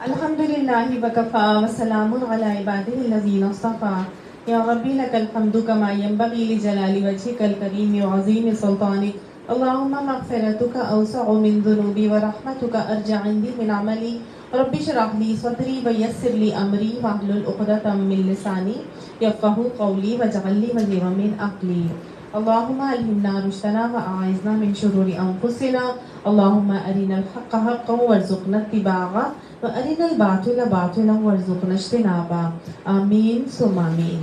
الحمدللہ وکفا وسلام علی عبادہ الذین اصطفى یا ربی لک الحمد کما ینبغی لجلال وجهک الکریم وعظیم سلطانک اللہم مغفرتک اوسع من ذنوبی ورحمتک ارجع عندی من عملی رب اشرح لی صدری ویسر لی امری واحلل عقدۃ من لسانی یفقهوا قولی واجعل لی وزیرا من اہلی اللهم ألهمنا رشدنا وأعذنا من شرور أنفسنا اللهم أرنا الحق حقا وارزقنا اتباعه وأرنا الباطل باطلا وارزقنا اجتنابه آمین ثم آمین۔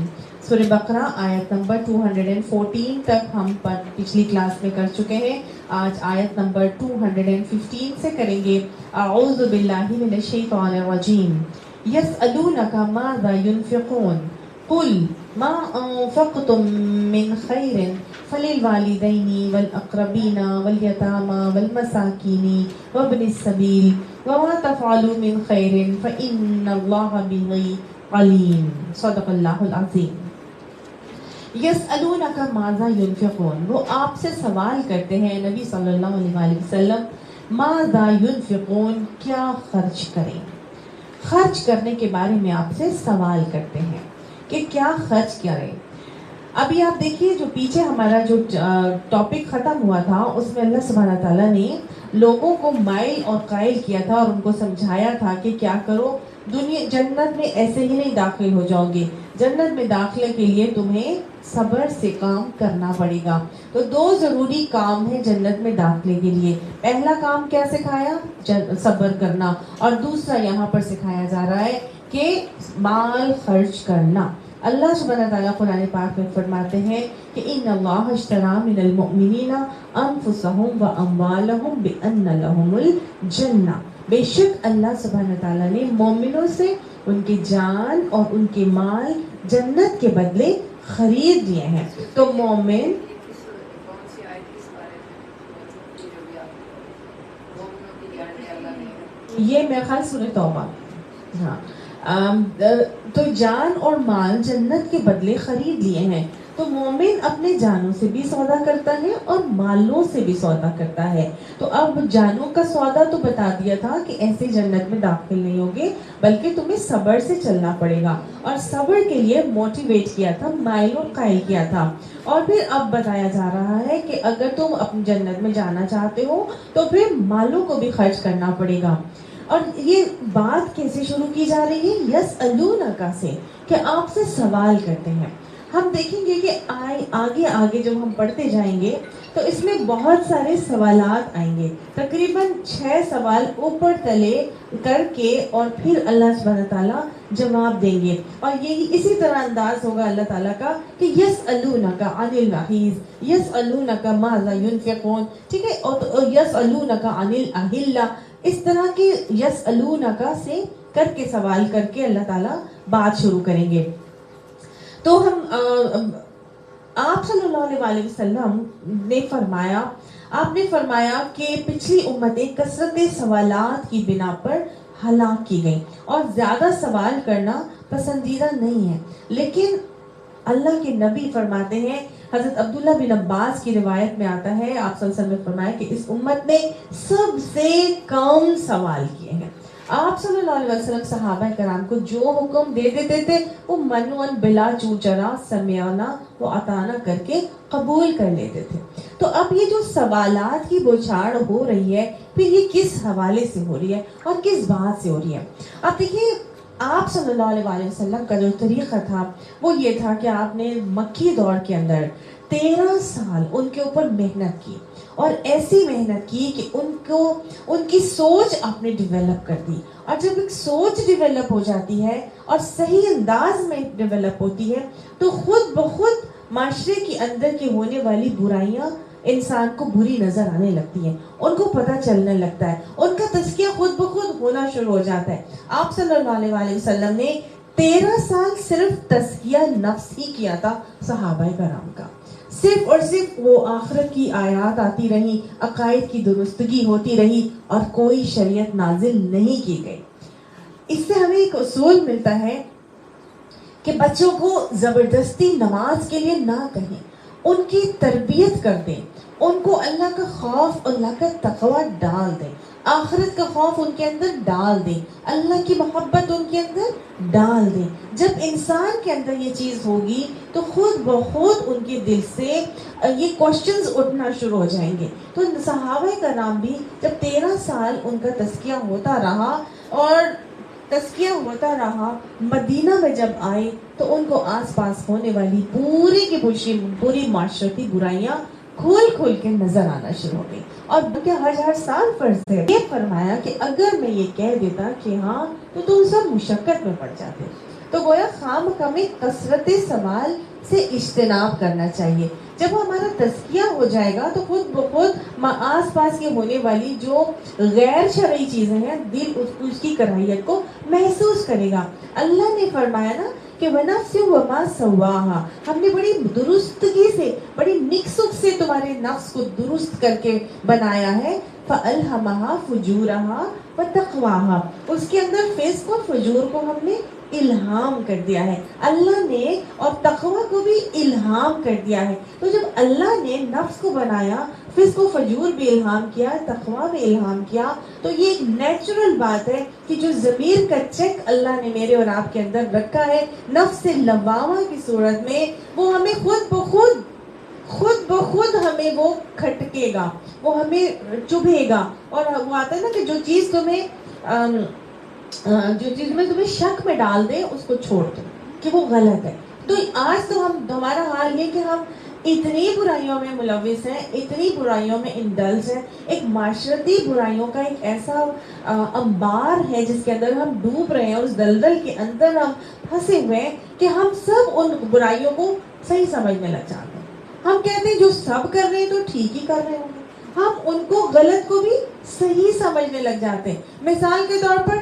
سورہ بقرہ آیت نمبر 214 تک ہم پچھلی کلاس میں کر چکے ہیں۔ آج آیت نمبر 215 سے کریں گے۔ اعوذ باللہ من الشیطان الرجیم۔ یسألونک ماذا ينفقون قل ما انفقتم من خیر فللوالدین والاقربین والیتامى والمساکین وابن السبیل وما تفعلوا من خیر فإن اللہ به علیم۔ صدق اللہ العظیم۔ یسألونک ماذا ينفقون، وہ آپ سے سوال کرتے ہیں نبی صلی اللہ علیہ وسلم، ماذا ينفقون، کیا خرچ کریں۔ خرچ کرنے کے بارے میں آپ سے سوال کرتے ہیں کہ کیا خرچ کریں۔ ابھی آپ دیکھیے جو پیچھے ہمارا جو ٹاپک ختم ہوا تھا اس میں اللہ سبحانہ تعالیٰ نے لوگوں کو مائل اور قائل کیا تھا اور ان کو سمجھایا تھا کہ کیا کرو، جنت میں ایسے ہی نہیں داخل ہو جاؤ گے، جنت میں داخلے کے لیے تمہیں صبر سے کام کرنا پڑے گا۔ تو دو ضروری کام ہیں جنت میں داخلے کے لیے۔ پہلا کام کیا سکھایا؟ صبر کرنا، اور دوسرا یہاں پر سکھایا جا رہا ہے کہ مال خرچ کرنا۔ اللہ سبحانہ تعالیٰ قرآن پاک میں فرماتے ہیں کہ ان اللہ اشتری من المؤمنین انفسهم واموالهم بان لهم الجنہ، بے شک اللہ سبحانہ تعالیٰ نے مومنوں سے ان کی جان اور ان کے مال جنت کے بدلے خرید لیے ہیں۔ تو مومن یہ میرا خیال سورہ توبہ، ہاں، تو جان اور مال جنت کے بدلے خرید لیے ہیں۔ تو مومن اپنے جانوں سے بھی سودا کرتا ہے اور مالوں سے بھی سودا کرتا ہے۔ تو اب جانوں کا سودا تو بتا دیا تھا کہ ایسے جنت میں داخل نہیں ہوگے، بلکہ تمہیں صبر سے چلنا پڑے گا، اور صبر کے لیے موٹیویٹ کیا تھا، مائل اور قائل کیا تھا۔ اور پھر اب بتایا جا رہا ہے کہ اگر تم اپنی جنت میں جانا چاہتے ہو تو پھر مالوں کو بھی خرچ کرنا پڑے گا۔ اور یہ بات کیسے شروع کی جا رہی ہے؟ یسألونک سے، کہ آپ سے سوال کرتے ہیں۔ ہم دیکھیں گے کہ آگے جب ہم پڑھتے جائیں گے تو اس میں بہت سارے سوالات آئیں گے، تقریباً 6 سوال اوپر تلے کر کے، اور پھر اللہ سبحانہ تعالیٰ جواب دیں گے۔ اور یہی اسی طرح انداز ہوگا اللہ تعالیٰ کا کہ یسألونک عن المحیض، یسألونک ماذا ينفقون، ٹھیک ہے، اور یسألونک عن الاہلہ، اس طرح کی یسألونک سے کر کے سوال کر کے اللہ تعالیٰ بات شروع کریں گے۔ تو ہم آپ صلی اللہ علیہ وسلم نے فرمایا کہ پچھلی امتیں کثرت سوالات کی بنا پر ہلاک کی گئیں، اور زیادہ سوال کرنا پسندیدہ نہیں ہے، لیکن اللہ کے نبی فرماتے ہیں، حضرت عبداللہ بن عباس کی روایت میں آتا ہے، آپ صلی اللہ علیہ وسلم نے فرمایا کہ اس امت نے سب سے کم سوال کیے ہیں۔ آپ صلی اللہ علیہ وسلم صحابہ کرام کو جو حکم دے دیتے تھے وہ منوان بلا چوچرا سمعنا و اطعنا کر کے قبول کر لیتے تھے۔ تو اب یہ جو سوالات کی بوچھاڑ ہو رہی ہے، پھر یہ کس حوالے سے ہو رہی ہے اور کس بات سے ہو رہی ہے؟ اب دیکھیے، آپ صلی اللہ علیہ وسلم کا جو طریقہ تھا وہ یہ تھا کہ آپ نے مکی دور کے اندر 13 سال ان کے اوپر محنت کی، اور ایسی محنت کی کہ ان کی سوچ آپ نے ڈیولپ کر دی۔ اور جب ایک سوچ ڈیولپ ہو جاتی ہے اور صحیح انداز میں ڈیولپ ہوتی ہے تو خود بخود معاشرے کے اندر کی ہونے والی برائیاں انسان کو بری نظر آنے لگتی ہیں، ان کو پتہ چلنے لگتا ہے، ان کا تزکیہ خود بخود ہونا شروع ہو جاتا ہے۔ آپ صلی اللہ علیہ وسلم نے 13 سال صرف تزکیہ نفس ہی کیا تھا صحابہ کرام کا، صرف اور صرف وہ آخرت کی آیات آتی رہی، عقائد کی درستگی ہوتی رہی، اور کوئی شریعت نازل نہیں کی گئی۔ اس سے ہمیں ایک اصول ملتا ہے کہ بچوں کو زبردستی نماز کے لیے نہ کہیں، ان کی تربیت کر دیں، ان کو اللہ کا خوف، اللہ کا تقوی ڈال دیں، آخرت کا خوف ان کے اندر ڈال دیں، اللہ کی محبت ان کے اندر ڈال دیں۔ جب انسان کے اندر یہ چیز ہوگی تو خود بخود ان کے دل سے یہ کوشچنز اٹھنا شروع ہو جائیں گے۔ تو صحابہ کرام بھی جب 13 سال ان کا تزکیہ ہوتا رہا اور تزکیہ ہوتا رہا، مدینہ میں جب آئے تو ان کو آس پاس ہونے والی پوری کی پوری معاشرتی برائیاں کھول کھول کے نظر آنا شروع ہو گئی، اور ہر سال فرض ہے۔ یہ فرمایا کہ اگر میں یہ کہہ دیتا کہ ہاں تو تم سب مشقت میں پڑ جاتے۔ تو گویا خام ہمیں کثرت سوال سے اجتناب کرنا چاہیے۔ جب ہمارا تزکیہ ہو جائے گا تو خود بخود آس پاس کے ہونے والی جو غیر شرعی چیزیں ہیں، دل اس کی کراہیت کو محسوس کرے گا۔ اللہ نے فرمایا نا کہ وَنَفْسٍ وَمَا سَوَّاهَا، ہم نے بڑی درستگی سے، بڑی نکسک سے تمہارے نفس کو درست کر کے بنایا ہے۔ فَأَلْهَمَهَا فُجُورَهَا وَتَقْوَاهَا، اس کے اندر فسق اور فجور کو ہم نے الہام کر دیا ہے، اللہ نے، اور تقوی کو بھی الہام کر دیا ہے۔ تو جب اللہ نے نفس کو بنایا، فسق و فجور بھی الہام کیا، تقوی بھی الہام کیا، تو یہ ایک نیچرل بات ہے کہ جو ضمیر کا چیک اللہ نے میرے اور آپ کے اندر رکھا ہے نفس لوامہ کی صورت میں، وہ ہمیں خود بخود ہمیں وہ کھٹکے گا، وہ ہمیں چبھے گا، اور وہ آتا ہے نا کہ جو چیز تمہیں شک میں ڈال دے اس کو چھوڑ دو کہ وہ غلط ہے۔ تو آج تو ہمارا حال یہ کہ ہم اتنی برائیوں میں ملوث ہیں، اتنی برائیوں میں انڈلج ہیں، ایک معاشرتی برائیوں کا ایک ایسا انبار ہے جس کے اندر ہم ڈوب رہے ہیں، اس دلدل کے اندر ہم پھنسے ہوئے ہیں کہ ہم سب ان برائیوں کو صحیح سمجھنے لگ جاتے ہیں۔ ہم کہتے ہیں جو سب کر رہے ہیں تو ٹھیک ہی کر رہے ہوں گے، ہم ان کو غلط کو بھی صحیح سمجھنے لگ جاتے ہیں۔ مثال کے طور پر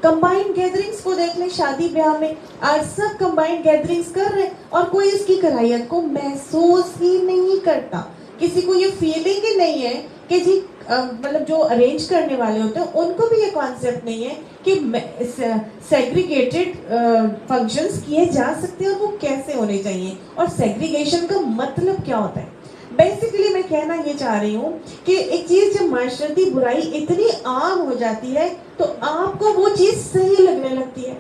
کمبائنڈ گیدرنگز کو دیکھ لیں، شادی بیاہ میں آج سب کمبائنڈ گیدرنگز کر رہے ہیں اور کوئی اس کی کراہیت کو محسوس ہی نہیں کرتا، کسی کو یہ فیلنگ ہی نہیں ہے کہ جی مطلب جو ارینج کرنے والے ہوتے ہیں ان کو بھی یہ کانسیپٹ نہیں ہے کہ سیگریگیٹڈ فنکشنز کیے جا سکتے ہیں اور وہ کیسے ہونے چاہیے، اور سیگریگیشن کا مطلب کیا ہوتا ہے۔ بیسیکلی میں کہنا یہ چاہ رہی ہوں کہ ایک چیز جب معاشرتی برائی اتنی عام ہو جاتی ہے تو آپ کو وہ چیز صحیح لگنے لگتی ہے،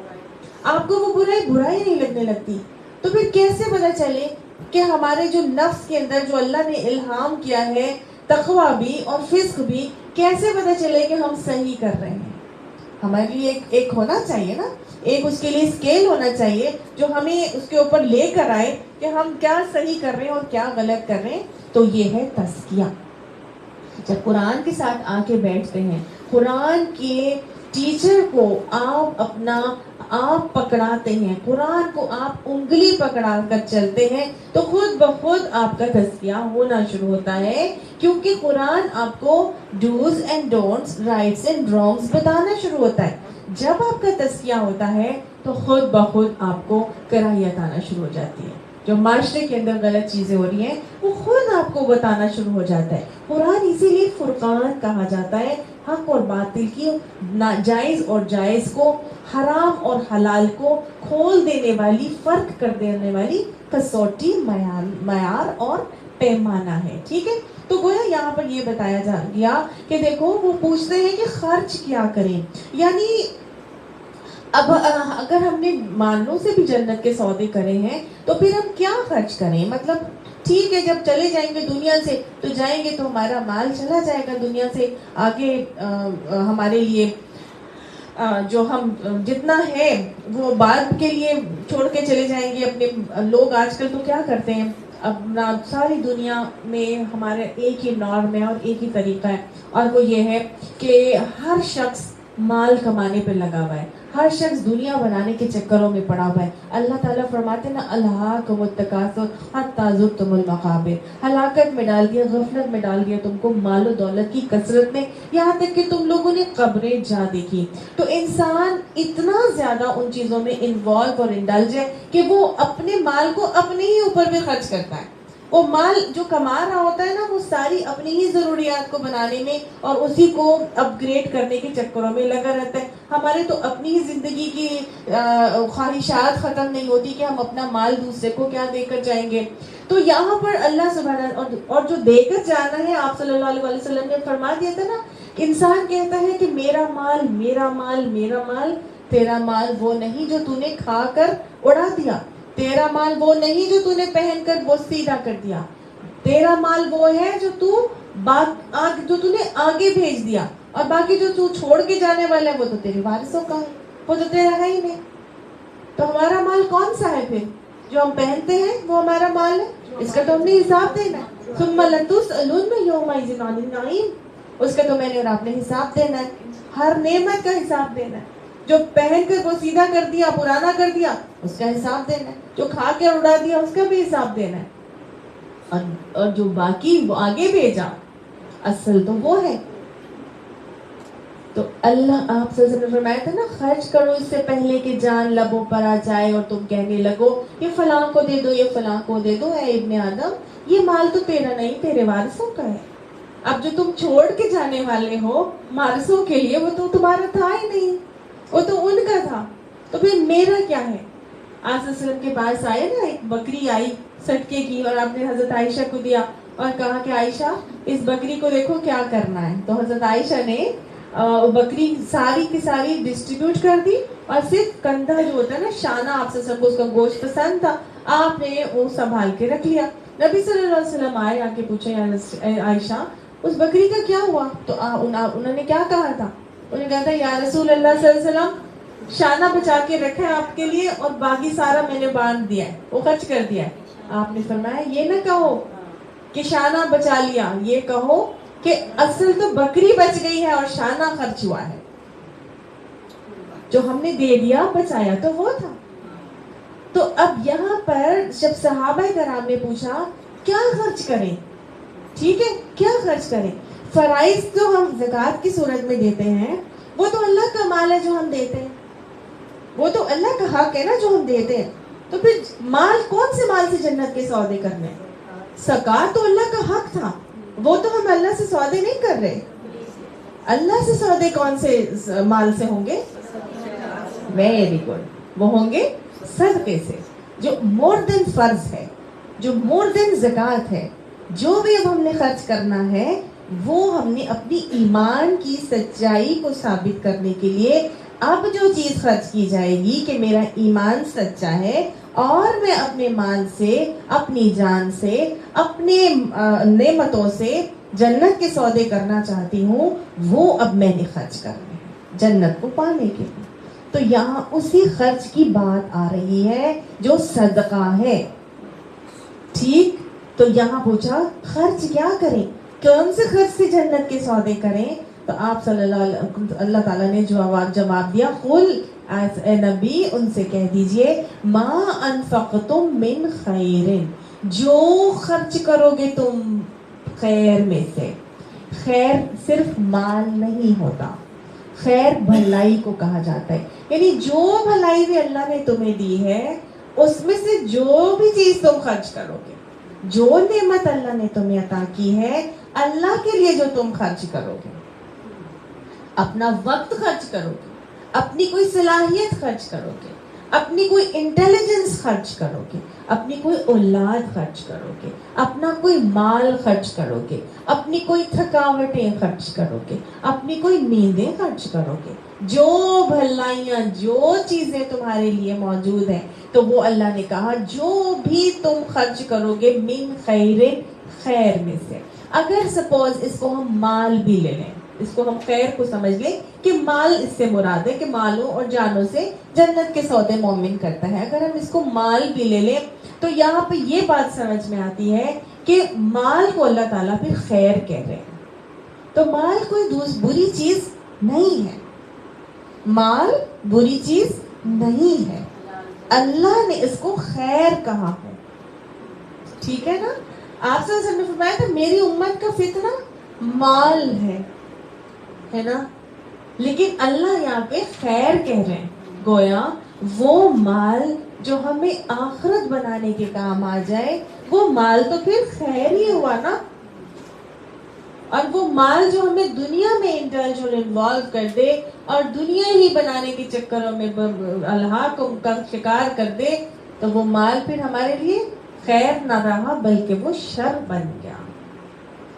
آپ کو وہ برائی نہیں لگنے لگتی۔ تو پھر کیسے پتہ چلے کہ ہمارے جو نفس کے اندر جو اللہ نے الہام کیا ہے تقوی بھی اور فسق بھی، کیسے پتہ چلے کہ ہم صحیح کر رہے ہیں؟ ہمارے لیے ایک ہونا چاہیے نا، ایک اس کے لیے اسکیل ہونا چاہیے جو ہمیں اس کے اوپر لے کر آئے کہ ہم کیا صحیح کر رہے ہیں اور کیا غلط کر رہے ہیں۔ تو یہ ہے تزکیہ۔ جب قرآن کے ساتھ آ کے بیٹھتے ہیں، قرآن کے ٹیچر کو آپ پکڑاتے ہیں، قرآن کو آپ انگلی پکڑا کر چلتے ہیں، تو خود بخود آپ کا تزکیہ ہونا شروع ہوتا ہے، کیونکہ قرآن آپ کو dos and don'ts, rights and wrongs بتانا شروع ہوتا ہے۔ جب آپ کا تزکیہ ہوتا ہے تو خود بخود آپ کو کراہیت آنا شروع ہو جاتی ہے، جو معاشرے کے اندر غلط چیزیں ہو رہی ہیں وہ خود آپ کو بتانا شروع ہو جاتا ہے۔ قرآن اسی لیے فرقان کہا جاتا ہے، حق اور باطل کی، ناجائز اور جائز کو، حرام اور حلال کو کھول دینے والی، فرق کر دینے والی کسوٹی، معیار اور پیمانہ ہے۔ ٹھیک ہے، تو گویا یہاں پر یہ بتایا جا گیا کہ دیکھو وہ پوچھتے ہیں کہ خرچ کیا کریں، یعنی اب اگر ہم نے مالوں سے بھی جنت کے سودے کرے ہیں تو پھر ہم کیا خرچ کریں؟ مطلب ٹھیک ہے جب چلے جائیں گے دنیا سے تو جائیں گے تو ہمارا مال چلا جائے گا دنیا سے، آگے ہمارے لیے جو ہم جتنا ہے وہ بعد کے لیے چھوڑ کے چلے جائیں گے۔ اپنے لوگ آج کل تو کیا کرتے ہیں، اپنا ساری دنیا میں ہمارے ایک ہی نارم ہے اور ایک ہی طریقہ ہے، اور وہ یہ ہے کہ ہر شخص مال کمانے پہ لگا ہوا ہے، ہر شخص دنیا بنانے کے چکروں میں پڑا ہوا ہے۔ اللہ تعالیٰ فرماتے ہیں نا، الہاکم التکاثر حتی زرتم المقابر، ہلاکت میں ڈال دیا، غفلت میں ڈال دیا تم کو مال و دولت کی کثرت نے، یہاں تک کہ تم لوگوں نے قبریں جا دیکھی۔ تو انسان اتنا زیادہ ان چیزوں میں انوالو اور انڈلج ہے کہ وہ اپنے مال کو اپنے ہی اوپر بھی خرچ کرتا ہے۔ وہ مال جو کما رہا ہوتا ہے نا، وہ ساری اپنی ہی ضروریات کو بنانے میں اور اسی کو اپ گریڈ کرنے کے چکروں میں لگا رہتا ہے۔ ہمارے تو اپنی ہی زندگی کی خواہشات ختم نہیں ہوتی کہ ہم اپنا مال دوسرے کو کیا دے کر جائیں گے. تو یہاں پر اللہ سبحانہ اور جو دے کر جانا ہے، آپ صلی اللہ علیہ وسلم نے فرما دیا تھا نا، انسان کہتا ہے کہ میرا مال میرا مال میرا مال. تیرا مال وہ نہیں جو تو نے کھا کر اڑا دیا، تیرا مال وہ نہیں جو تو نے پہن کر وہ سیدھا کر دیا، تیرا مال وہ ہے جو تو نے آگے بھیج دیا، اور باقی جو تو چھوڑ کے جانے والا ہے وہ تو تیرے وارثوں کا ہے، وہ تو تیرا ہے ہی نہیں. تو ہمارا مال کون سا ہے پھر؟ جو ہم پہنتے ہیں وہ ہمارا مال ہے، اس کا تو ہم نے حساب دینا ہے. ثم لتسألن یومئذ عن النعیم، اس کا تو میں نے اور آپ نے حساب دینا ہے، ہر نعمت کا حساب دینا ہے. جو پہن کر وہ سیدھا کر دیا، پرانا کر دیا، اس کا حساب دینا ہے. جو کھا کے اڑا دیا اس کا بھی حساب دینا ہے. اور جو باقی وہ آگے بھیجا، اصل تو وہ ہے. تو اللہ آپ سے فرمایا تھا نا، خرچ کرو اس سے پہلے کہ جان لبوں پر آ جائے اور تم کہنے لگو یہ فلاں کو دے دو، یہ فلاں کو دے دو. اے ابن آدم، یہ مال تو تیرا نہیں، تیرے وارثوں کا ہے. اب جو تم چھوڑ کے جانے والے ہو وارثوں کے لیے، وہ تو تمہارا تھا ہی نہیں، وہ تو ان کا تھا. تو پھر میرا کیا ہے؟ آپ صلی اللہ علیہ وسلم کے پاس آئے نا، ایک بکری آئی صدقے کی، اور آپ نے حضرت عائشہ کو دیا اور کہا کہ عائشہ اس بکری کو دیکھو کیا کرنا ہے. تو حضرت عائشہ نے بکری ساری کی ساری ڈسٹریبیوٹ کر دی، اور صرف کندھا جو ہوتا ہے نا، شانہ، آپ سے سب کو اس کا گوشت پسند تھا، آپ نے وہ سنبھال کے رکھ لیا. نبی صلی اللہ علیہ وسلم آئے، آ کے پوچھا یا عائشہ اس بکری کا کیا ہوا؟ تو انہوں نے کیا کہا تھا؟ انہوں نے کہا تھا یا رسول اللہ صلی اللہ علیہ وسلم، شانہ بچا کے رکھا ہے آپ کے لیے اور باقی سارا میں نے باندھ دیا ہے، وہ خرچ کر دیا ہے. آپ نے فرمایا یہ نہ کہو کہ شانہ بچا لیا، یہ کہو کہ اصل تو بکری بچ گئی ہے اور شانہ خرچ ہوا ہے. جو ہم نے دے دیا بچایا تو وہ تھا. تو اب یہاں پر جب صحابہ کرام نے پوچھا کیا خرچ کریں، ٹھیک ہے کیا خرچ کریں؟ فرائض جو ہم زکوٰۃ کی صورت میں دیتے ہیں وہ تو اللہ کا مال ہے جو ہم دیتے ہیں، وہ تو اللہ کا حق ہے نا جو ہم دیتے ہیں. تو پھر مال، کون سے مال سے جنت کے سودے کرنے؟ زکوٰۃ تو اللہ کا حق تھا، وہ تو ہم اللہ سے سودے نہیں کر رہے. اللہ سے سودے کون سے مال سے ہوں گے؟ ویری گڈ، وہ ہوں گے صدقے سے، جو مور دین فرض ہے، جو مور دین زکوٰۃ ہے. جو بھی اب ہم نے خرچ کرنا ہے وہ ہم نے اپنی ایمان کی سچائی کو ثابت کرنے کے لیے اب جو چیز خرچ کی جائے گی کہ میرا ایمان سچا ہے اور میں اپنے مال سے، اپنی جان سے، اپنے نعمتوں سے جنت کے سودے کرنا چاہتی ہوں، وہ اب میں نے خرچ کرنے ہیں جنت کو پانے کے لیے. تو یہاں اسی خرچ کی بات آ رہی ہے جو صدقہ ہے. ٹھیک، تو یہاں پوچھا خرچ کیا کریں، کون سے خرچ سے جنت کے سودے کریں؟ تو آپ صلی اللہ تعالیٰ نے جواب دیا، قل، اے نبی ان سے کہہ دیجئے، ما انفقتم من خیر، جو خرچ کرو گے تم خیر میں سے. خیر صرف مال نہیں ہوتا، خیر بھلائی کو کہا جاتا ہے. یعنی جو بھلائی بھی اللہ نے تمہیں دی ہے اس میں سے جو بھی چیز تم خرچ کرو گے، جو نعمت اللہ نے تمہیں عطا کی ہے، اللہ کے لیے جو تم خرچ کرو گے، اپنا وقت خرچ کرو گے، اپنی کوئی صلاحیت خرچ کرو گے، اپنی کوئی انٹیلیجنس خرچ کرو گے، اپنی کوئی اولاد خرچ کرو گے، اپنا کوئی مال خرچ کرو گے، اپنی کوئی تھکاوٹیں خرچ کرو گے، اپنی کوئی نیندیں خرچ کرو گے، جو بھلائیاں، جو چیزیں تمہارے لیے موجود ہیں، تو وہ اللہ نے کہا جو بھی تم خرچ کرو گے من خیر، خیر میں سے. اگر سپوز اس کو ہم مال بھی لے لیں، اس کو ہم خیر کو سمجھ لیں کہ مال اس سے مراد ہے کہ مالوں اور جانوں سے جنت کے سودے مومن کرتا ہے. اگر ہم اس کو مال بھی لے لیں تو یہاں پہ یہ بات سمجھ میں آتی ہے کہ مال کو اللہ تعالیٰ پھر خیر کہہ رہے ہیں. تو مال کوئی بری چیز نہیں ہے، مال بری چیز نہیں ہے، اللہ نے اس کو خیر کہا ہے. ٹھیک ہے نا؟ آپ صلی اللہ علیہ وسلم نے فرمایا تھا میری امت کا فتنہ مال ہے نا، لیکن اللہ یہاں پہ خیر کہہ رہے ہیں. گویا وہ مال جو ہمیں آخرت بنانے کے کام آ جائے، وہ مال تو پھر خیر ہی ہوا نا. اور وہ مال جو ہمیں دنیا میں انٹرنیشنل انوالو کر دے اور دنیا ہی بنانے کے چکروں میں اللہ کو کا شکار کر دے تو وہ مال پھر ہمارے لیے خیر نہ رہا بلکہ وہ شر بن گیا.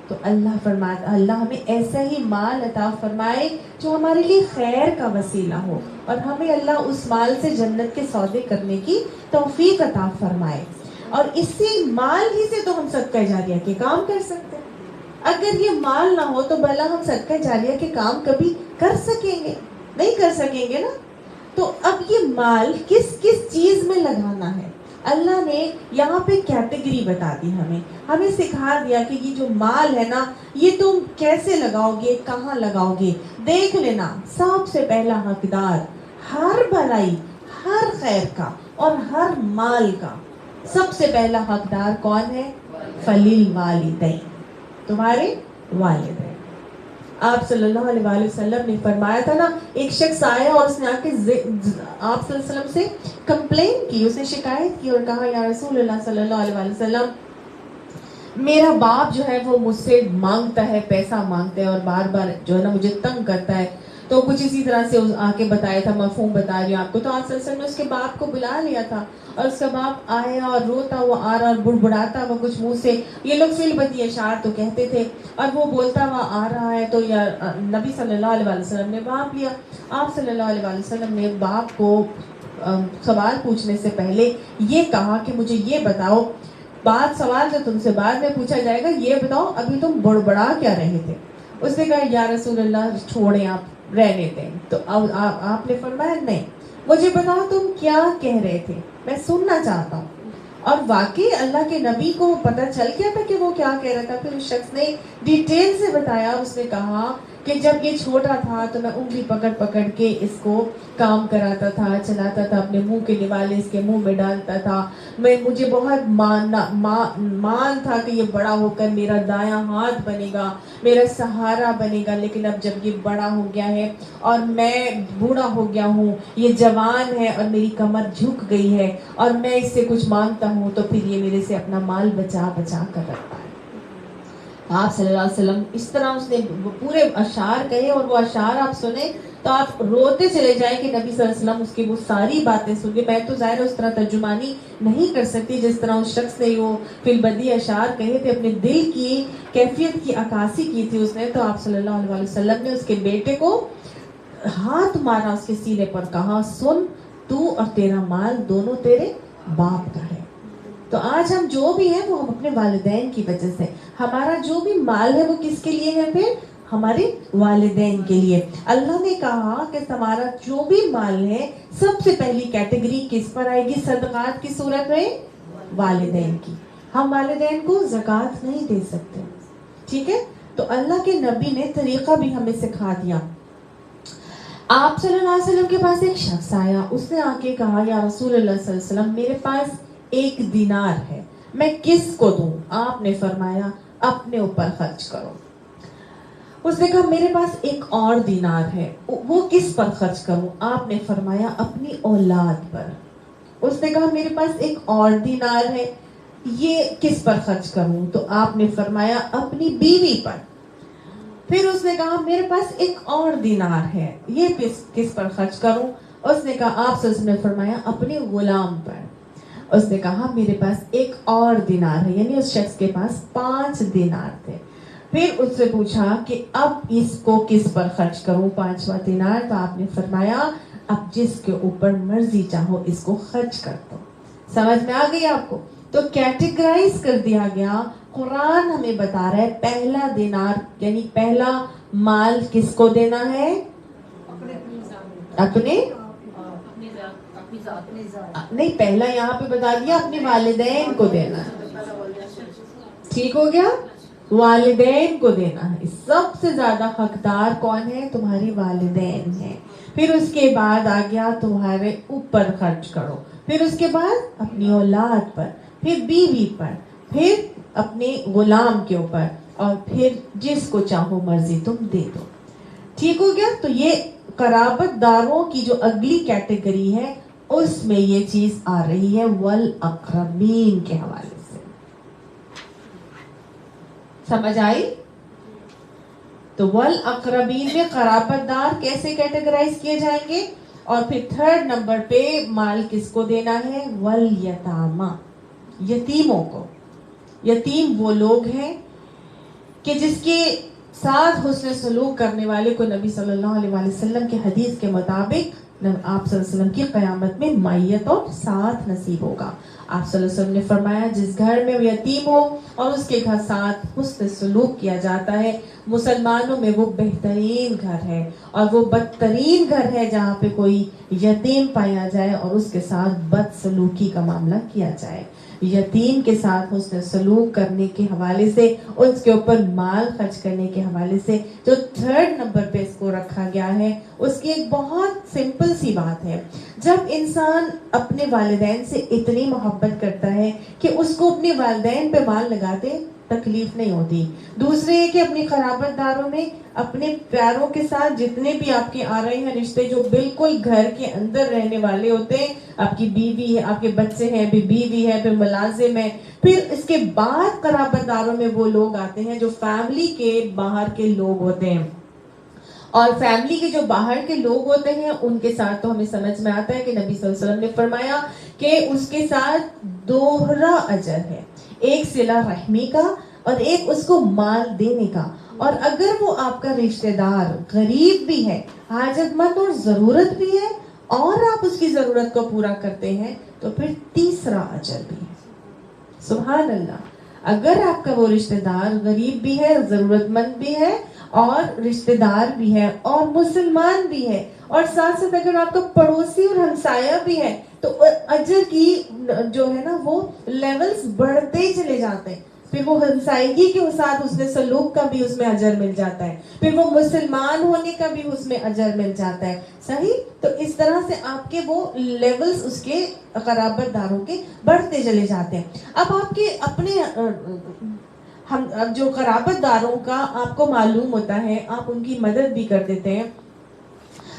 تو اللہ ہمیں ایسا ہی مال عطا فرمائے جو ہمارے لیے خیر کا وسیلہ ہو اور ہمیں اللہ اس مال سے جنت کے سودے کرنے کی توفیق عطا فرمائے. اور اسی مال ہی سے تو ہم صدقہ جاریہ کے کام کر سکتے ہیں. اگر یہ مال نہ ہو تو بھلا ہم صدقہ جاریہ کے کام کبھی کر سکیں گے؟ نہیں کر سکیں گے نا. تو اب یہ مال کس کس چیز میں لگانا ہے اللہ نے یہاں پہ کیٹیگری بتا دی. ہمیں سکھا دیا کہ یہ جو مال ہے نا یہ تم کیسے لگاؤ گے, کہاں لگاؤ گے. دیکھ لینا, سب سے پہلا حقدار ہر بھلائی, ہر خیر کا اور ہر مال کا سب سے پہلا حقدار کون ہے؟ فَلِلْوَالِدَيْنِ, تمہارے والدین. آپ صلی اللہ علیہ وآلہ وسلم نے فرمایا تھا نا, ایک شخص آیا اور اس نے آ کے آپ صلی اللہ علیہ وسلم سے کمپلین کی, اس نے شکایت کی اور کہا یا رسول اللہ صلی اللہ علیہ وآلہ وسلم, میرا باپ جو ہے وہ مجھ سے مانگتا ہے, پیسہ مانگتا ہے اور بار بار جو ہے نا مجھے تنگ کرتا ہے. تو کچھ اسی طرح سے آ کے بتایا تھا, مفہوم بتا رہی ہوں آپ کو. تو آپ صلی اللہ علیہ وسلم نے اس کے باپ کو بلا لیا تھا اور اس کا باپ آیا اور روتا ہوا آ رہا اور بڑبڑاتا ہوا کچھ منہ سے, یہ لوگ فی البدیہہ اشعار تو کہتے تھے, اور وہ بولتا ہوا آ رہا ہے. تو یا نبی صلی اللہ علیہ وسلم نے باپ لیا. آپ صلی اللہ علیہ وسلم نے باپ کو سوال پوچھنے سے پہلے یہ کہا کہ مجھے یہ بتاؤ, سوال جو تم سے بعد میں پوچھا جائے گا, یہ بتاؤ ابھی تم بڑبڑا کیا رہے تھے؟ اس نے کہا یا رسول اللہ چھوڑیں, آپ رہنے دیں. تو اب آپ نے فرمایا نہیں, مجھے بتاؤ تم کیا کہہ رہے تھے, میں سننا چاہتا ہوں. اور واقعی اللہ کے نبی کو پتہ چل گیا تھا کہ وہ کیا کہہ رہا تھا. پھر اس شخص نے ڈیٹیل سے بتایا. اس نے کہا کہ جب یہ چھوٹا تھا تو میں انگلی پکڑ پکڑ کے اس کو کام کراتا تھا, چلاتا تھا, اپنے منہ کے نوالے اس کے منہ میں ڈالتا تھا. مجھے بہت مان تھا کہ یہ بڑا ہو کر میرا دایاں ہاتھ بنے گا, میرا سہارا بنے گا. لیکن اب جب یہ بڑا ہو گیا ہے اور میں بوڑھا ہو گیا ہوں, یہ جوان ہے اور میری کمر جھک گئی ہے اور میں اس سے کچھ مانگتا ہوں تو پھر یہ میرے سے اپنا مال بچا بچا کر رکھتا ہے. آپ صلی اللہ علیہ وسلم اس طرح اس نے پورے اشعار کہے, اور وہ اشعار آپ سنیں تو آپ روتے چلے جائیں کہ نبی صلی اللہ علیہ وسلم اس کی وہ ساری باتیں سن کے. میں تو ظاہر اس طرح ترجمانی نہیں کر سکتی جس طرح اس شخص نے وہ فی البدیہہ اشعار کہے تھے, اپنے دل کی کیفیت کی عکاسی کی تھی اس نے. تو آپ صلی اللہ علیہ وسلم نے اس کے بیٹے کو ہاتھ مارا اس کے سینے پر, کہا سن, تو اور تیرا مال دونوں تیرے باپ کا ہے. تو آج ہم جو بھی ہیں وہ ہم اپنے والدین کی وجہ سے, ہمارا جو بھی مال ہے وہ کس کے لیے ہے؟ پھر ہمارے والدین کے لیے. اللہ نے کہا کہ تمہارا جو بھی مال ہے سب سے پہلی کیٹیگری کس پر آئے گی صدقات کی صورت میں؟ والدین کی. ہم والدین کو زکوٰۃ نہیں دے سکتے, ٹھیک ہے؟ تو اللہ کے نبی نے طریقہ بھی ہمیں سکھا دیا. آپ صلی اللہ علیہ وسلم کے پاس ایک شخص آیا, اس نے آ کے کہا یا رسول اللہ صلی اللہ علیہ وسلم, میرے پاس 1 دینار ہے, میں کس کو دوں؟ آپ نے فرمایا اپنے اوپر خرچ کرو. اس نے کہا میرے پاس 1 اور دینار ہے, وہ کس پر خرچ کروں؟ آپ نے فرمایا اپنی اولاد پر. اس نے کہا میرے پاس 1 اور دینار ہے, یہ کس پر خرچ کروں؟ تو آپ نے فرمایا اپنی بیوی پر. پھر اس نے کہا میرے پاس 1 اور دینار ہے, یہ کس پر خرچ کروں؟ اس نے کہا آپ سے نے فرمایا اپنے غلام پر. اس نے کہا میرے پاس 1 اور دینار ہے, یعنی اس شخص کے پاس 5 دینار تھے. پھر اس سے پوچھا کہ اب اس کو کس پر خرچ کروں 5واں دینار؟ تو آپ نے فرمایا اب جس کے اوپر مرضی چاہو اس کو خرچ کر دو. سمجھ میں آ گئی آپ کو؟ تو کیٹیگرائز کر دیا گیا. قرآن ہمیں بتا رہا ہے پہلا دینار یعنی پہلا مال کس کو دینا ہے؟ اپنے نہیں, پہلا یہاں پہ بتا دیا اپنے والدین کو دینا ہے. ٹھیک ہو گیا؟ والدین کو دینا ہے. سب سے زیادہ حقدار کون ہے؟ تمہارے والدین ہیں. پھر اس کے بعد آ گیا تمہارے اوپر خرچ کرو, پھر اس کے بعد اپنی اولاد پر, پھر بیوی پر, پھر اپنے غلام کے اوپر, اور پھر جس کو چاہو مرضی تم دے دو. ٹھیک ہو گیا؟ تو یہ قرابت داروں کی جو اگلی کیٹیگری ہے اس میں یہ چیز آ رہی ہے والاقربین کے حوالے سے. سمجھ آئی؟ تو والاقربین میں قرابت دار کیسے کیٹیگرائز کیے جائیں گے؟ اور پھر تھرڈ نمبر پہ مال کس کو دینا ہے؟ والیتاما، یتیموں کو. یتیم وہ لوگ ہیں کہ جس کے ساتھ حسن سلوک کرنے والے کو نبی صلی اللہ علیہ وآلہ وسلم کے حدیث کے مطابق آپ صلی اللہ علیہ وسلم کی قیامت میں معیت اور ساتھ نصیب ہوگا. آپ صلی اللہ علیہ وسلم نے فرمایا جس گھر میں وہ یتیم ہو اور اس کے گھر ساتھ حسن سلوک کیا جاتا ہے، مسلمانوں میں وہ بہترین گھر ہے. اور وہ بدترین گھر ہے جہاں پہ کوئی یتیم پایا جائے اور اس کے ساتھ بد سلوکی کا معاملہ کیا جائے. یتیم کے ساتھ حسن سلوک کرنے کے حوالے سے، اس کے اوپر مال خرچ کرنے کے حوالے سے جو تھرڈ نمبر پہ اس کو رکھا گیا ہے، اس کی ایک بہت سمپل سی بات ہے. جب انسان اپنے والدین سے اتنی محبت کرتا ہے کہ اس کو اپنے والدین پہ مال لگاتے تکلیف نہیں ہوتی. دوسرے ہے کہ اپنی قرابت داروں میں اپنے پیاروں کے ساتھ جتنے بھی آپ کے آ رہے ہیں رشتے جو بالکل گھر کے اندر رہنے والے ہوتے ہیں، آپ کی بیوی ہے، آپ کے بچے ہیں، پھر بیوی ہے، پھر ملازم ہے، پھر اس کے بعد قرابت داروں میں وہ لوگ آتے ہیں جو فیملی کے باہر کے لوگ ہوتے ہیں. اور فیملی کے جو باہر کے لوگ ہوتے ہیں ان کے ساتھ تو ہمیں سمجھ میں آتا ہے کہ نبی صلی اللہ علیہ وسلم نے فرمایا کہ اس کے ساتھ دوہرا اجر ہے، ایک صلہ رحمی کا اور ایک اس کو مال دینے کا. اور اگر وہ آپ کا رشتہ دار غریب بھی ہے، حاجت مند اور ضرورت بھی ہے اور آپ اس کی ضرورت کو پورا کرتے ہیں تو پھر تیسرا اجر بھی ہے. سبحان اللہ. اگر آپ کا وہ رشتہ دار غریب بھی ہے، ضرورت مند بھی ہے اور رشتہ دار بھی ہے اور مسلمان بھی ہے اور ساتھ ساتھ اگر آپ کا پڑوسی اور ہمسایہ بھی ہے تو اجر کی جو ہے نا وہ لیولز بڑھتے چلے جاتے ہیں. پھر وہ ہمسائیگی کے ساتھ اس نے سلوک کا بھی اس میں اجر مل جاتا ہے، پھر وہ مسلمان ہونے کا بھی اس میں اجر مل جاتا ہے. صحیح؟ تو اس طرح سے آپ کے وہ لیولز اس کے قرابت داروں کے بڑھتے چلے جاتے ہیں. اب آپ کے اپنے ہم جو قرابت داروں کا آپ کو معلوم ہوتا ہے، آپ ان کی مدد بھی کر دیتے ہیں،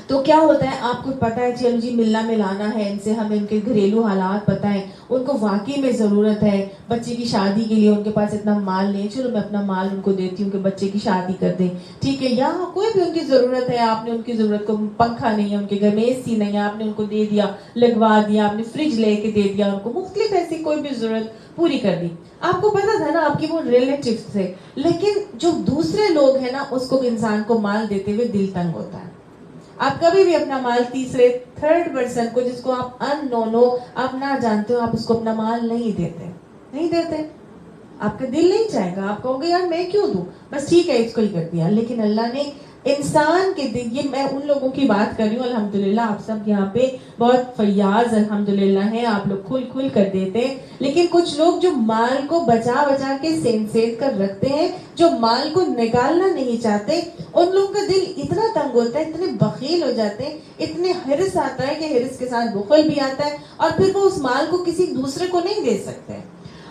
تو کیا ہوتا ہے آپ کو پتا ہے چلو جی ملنا ملانا ہے ان سے، ہمیں ان کے گھریلو حالات پتہ ہیں، ان کو واقعی میں ضرورت ہے بچے کی شادی کے لیے، ان کے پاس اتنا مال نہیں، چلو میں اپنا مال ان کو دیتی ہوں کہ بچے کی شادی کر دیں. ٹھیک ہے، یا کوئی بھی ان کی ضرورت ہے، آپ نے ان کی ضرورت کو، پنکھا نہیں ہے ان کے گھر میں، اے سی نہیں ہے، آپ نے ان کو دے دیا، لگوا دیا، آپ نے فریج لے کے دے دیا ان کو، مختلف ایسی کوئی بھی ضرورت پوری کر دی. آپ کو پتا تھا نا آپ کی وہ ریلیٹیو تھے، لیکن جو دوسرے لوگ ہیں نا اس کو انسان کو مال دیتے ہوئے دل تنگ ہوتا ہے. آپ کبھی بھی اپنا مال تیسرے تھرڈ پرسن کو، جس کو آپ ان نون ہو، آپ نہ جانتے ہو، آپ اس کو اپنا مال نہیں دیتے، نہیں دیتے. آپ کا دل نہیں چاہے گا، آپ کہو گے یار میں کیوں دوں، بس ٹھیک ہے اس کو ہی کر دیا. لیکن اللہ نے انسان کے دل، یہ میں ان لوگوں کی بات کر رہی ہوں، الحمدللہ آپ سب یہاں پہ بہت فیاض الحمدللہ ہیں، آپ لوگ کھل کھل کر دیتے ہیں. لیکن کچھ لوگ جو مال کو بچا بچا کے سینسیٹ کر رکھتے ہیں، جو مال کو نکالنا نہیں چاہتے، ان لوگوں کا دل اتنا تنگ ہوتا ہے، اتنے بخیل ہو جاتے ہیں، اتنے حرص آتا ہے کہ حرص کے ساتھ بخل بھی آتا ہے، اور پھر وہ اس مال کو کسی دوسرے کو نہیں دے سکتے.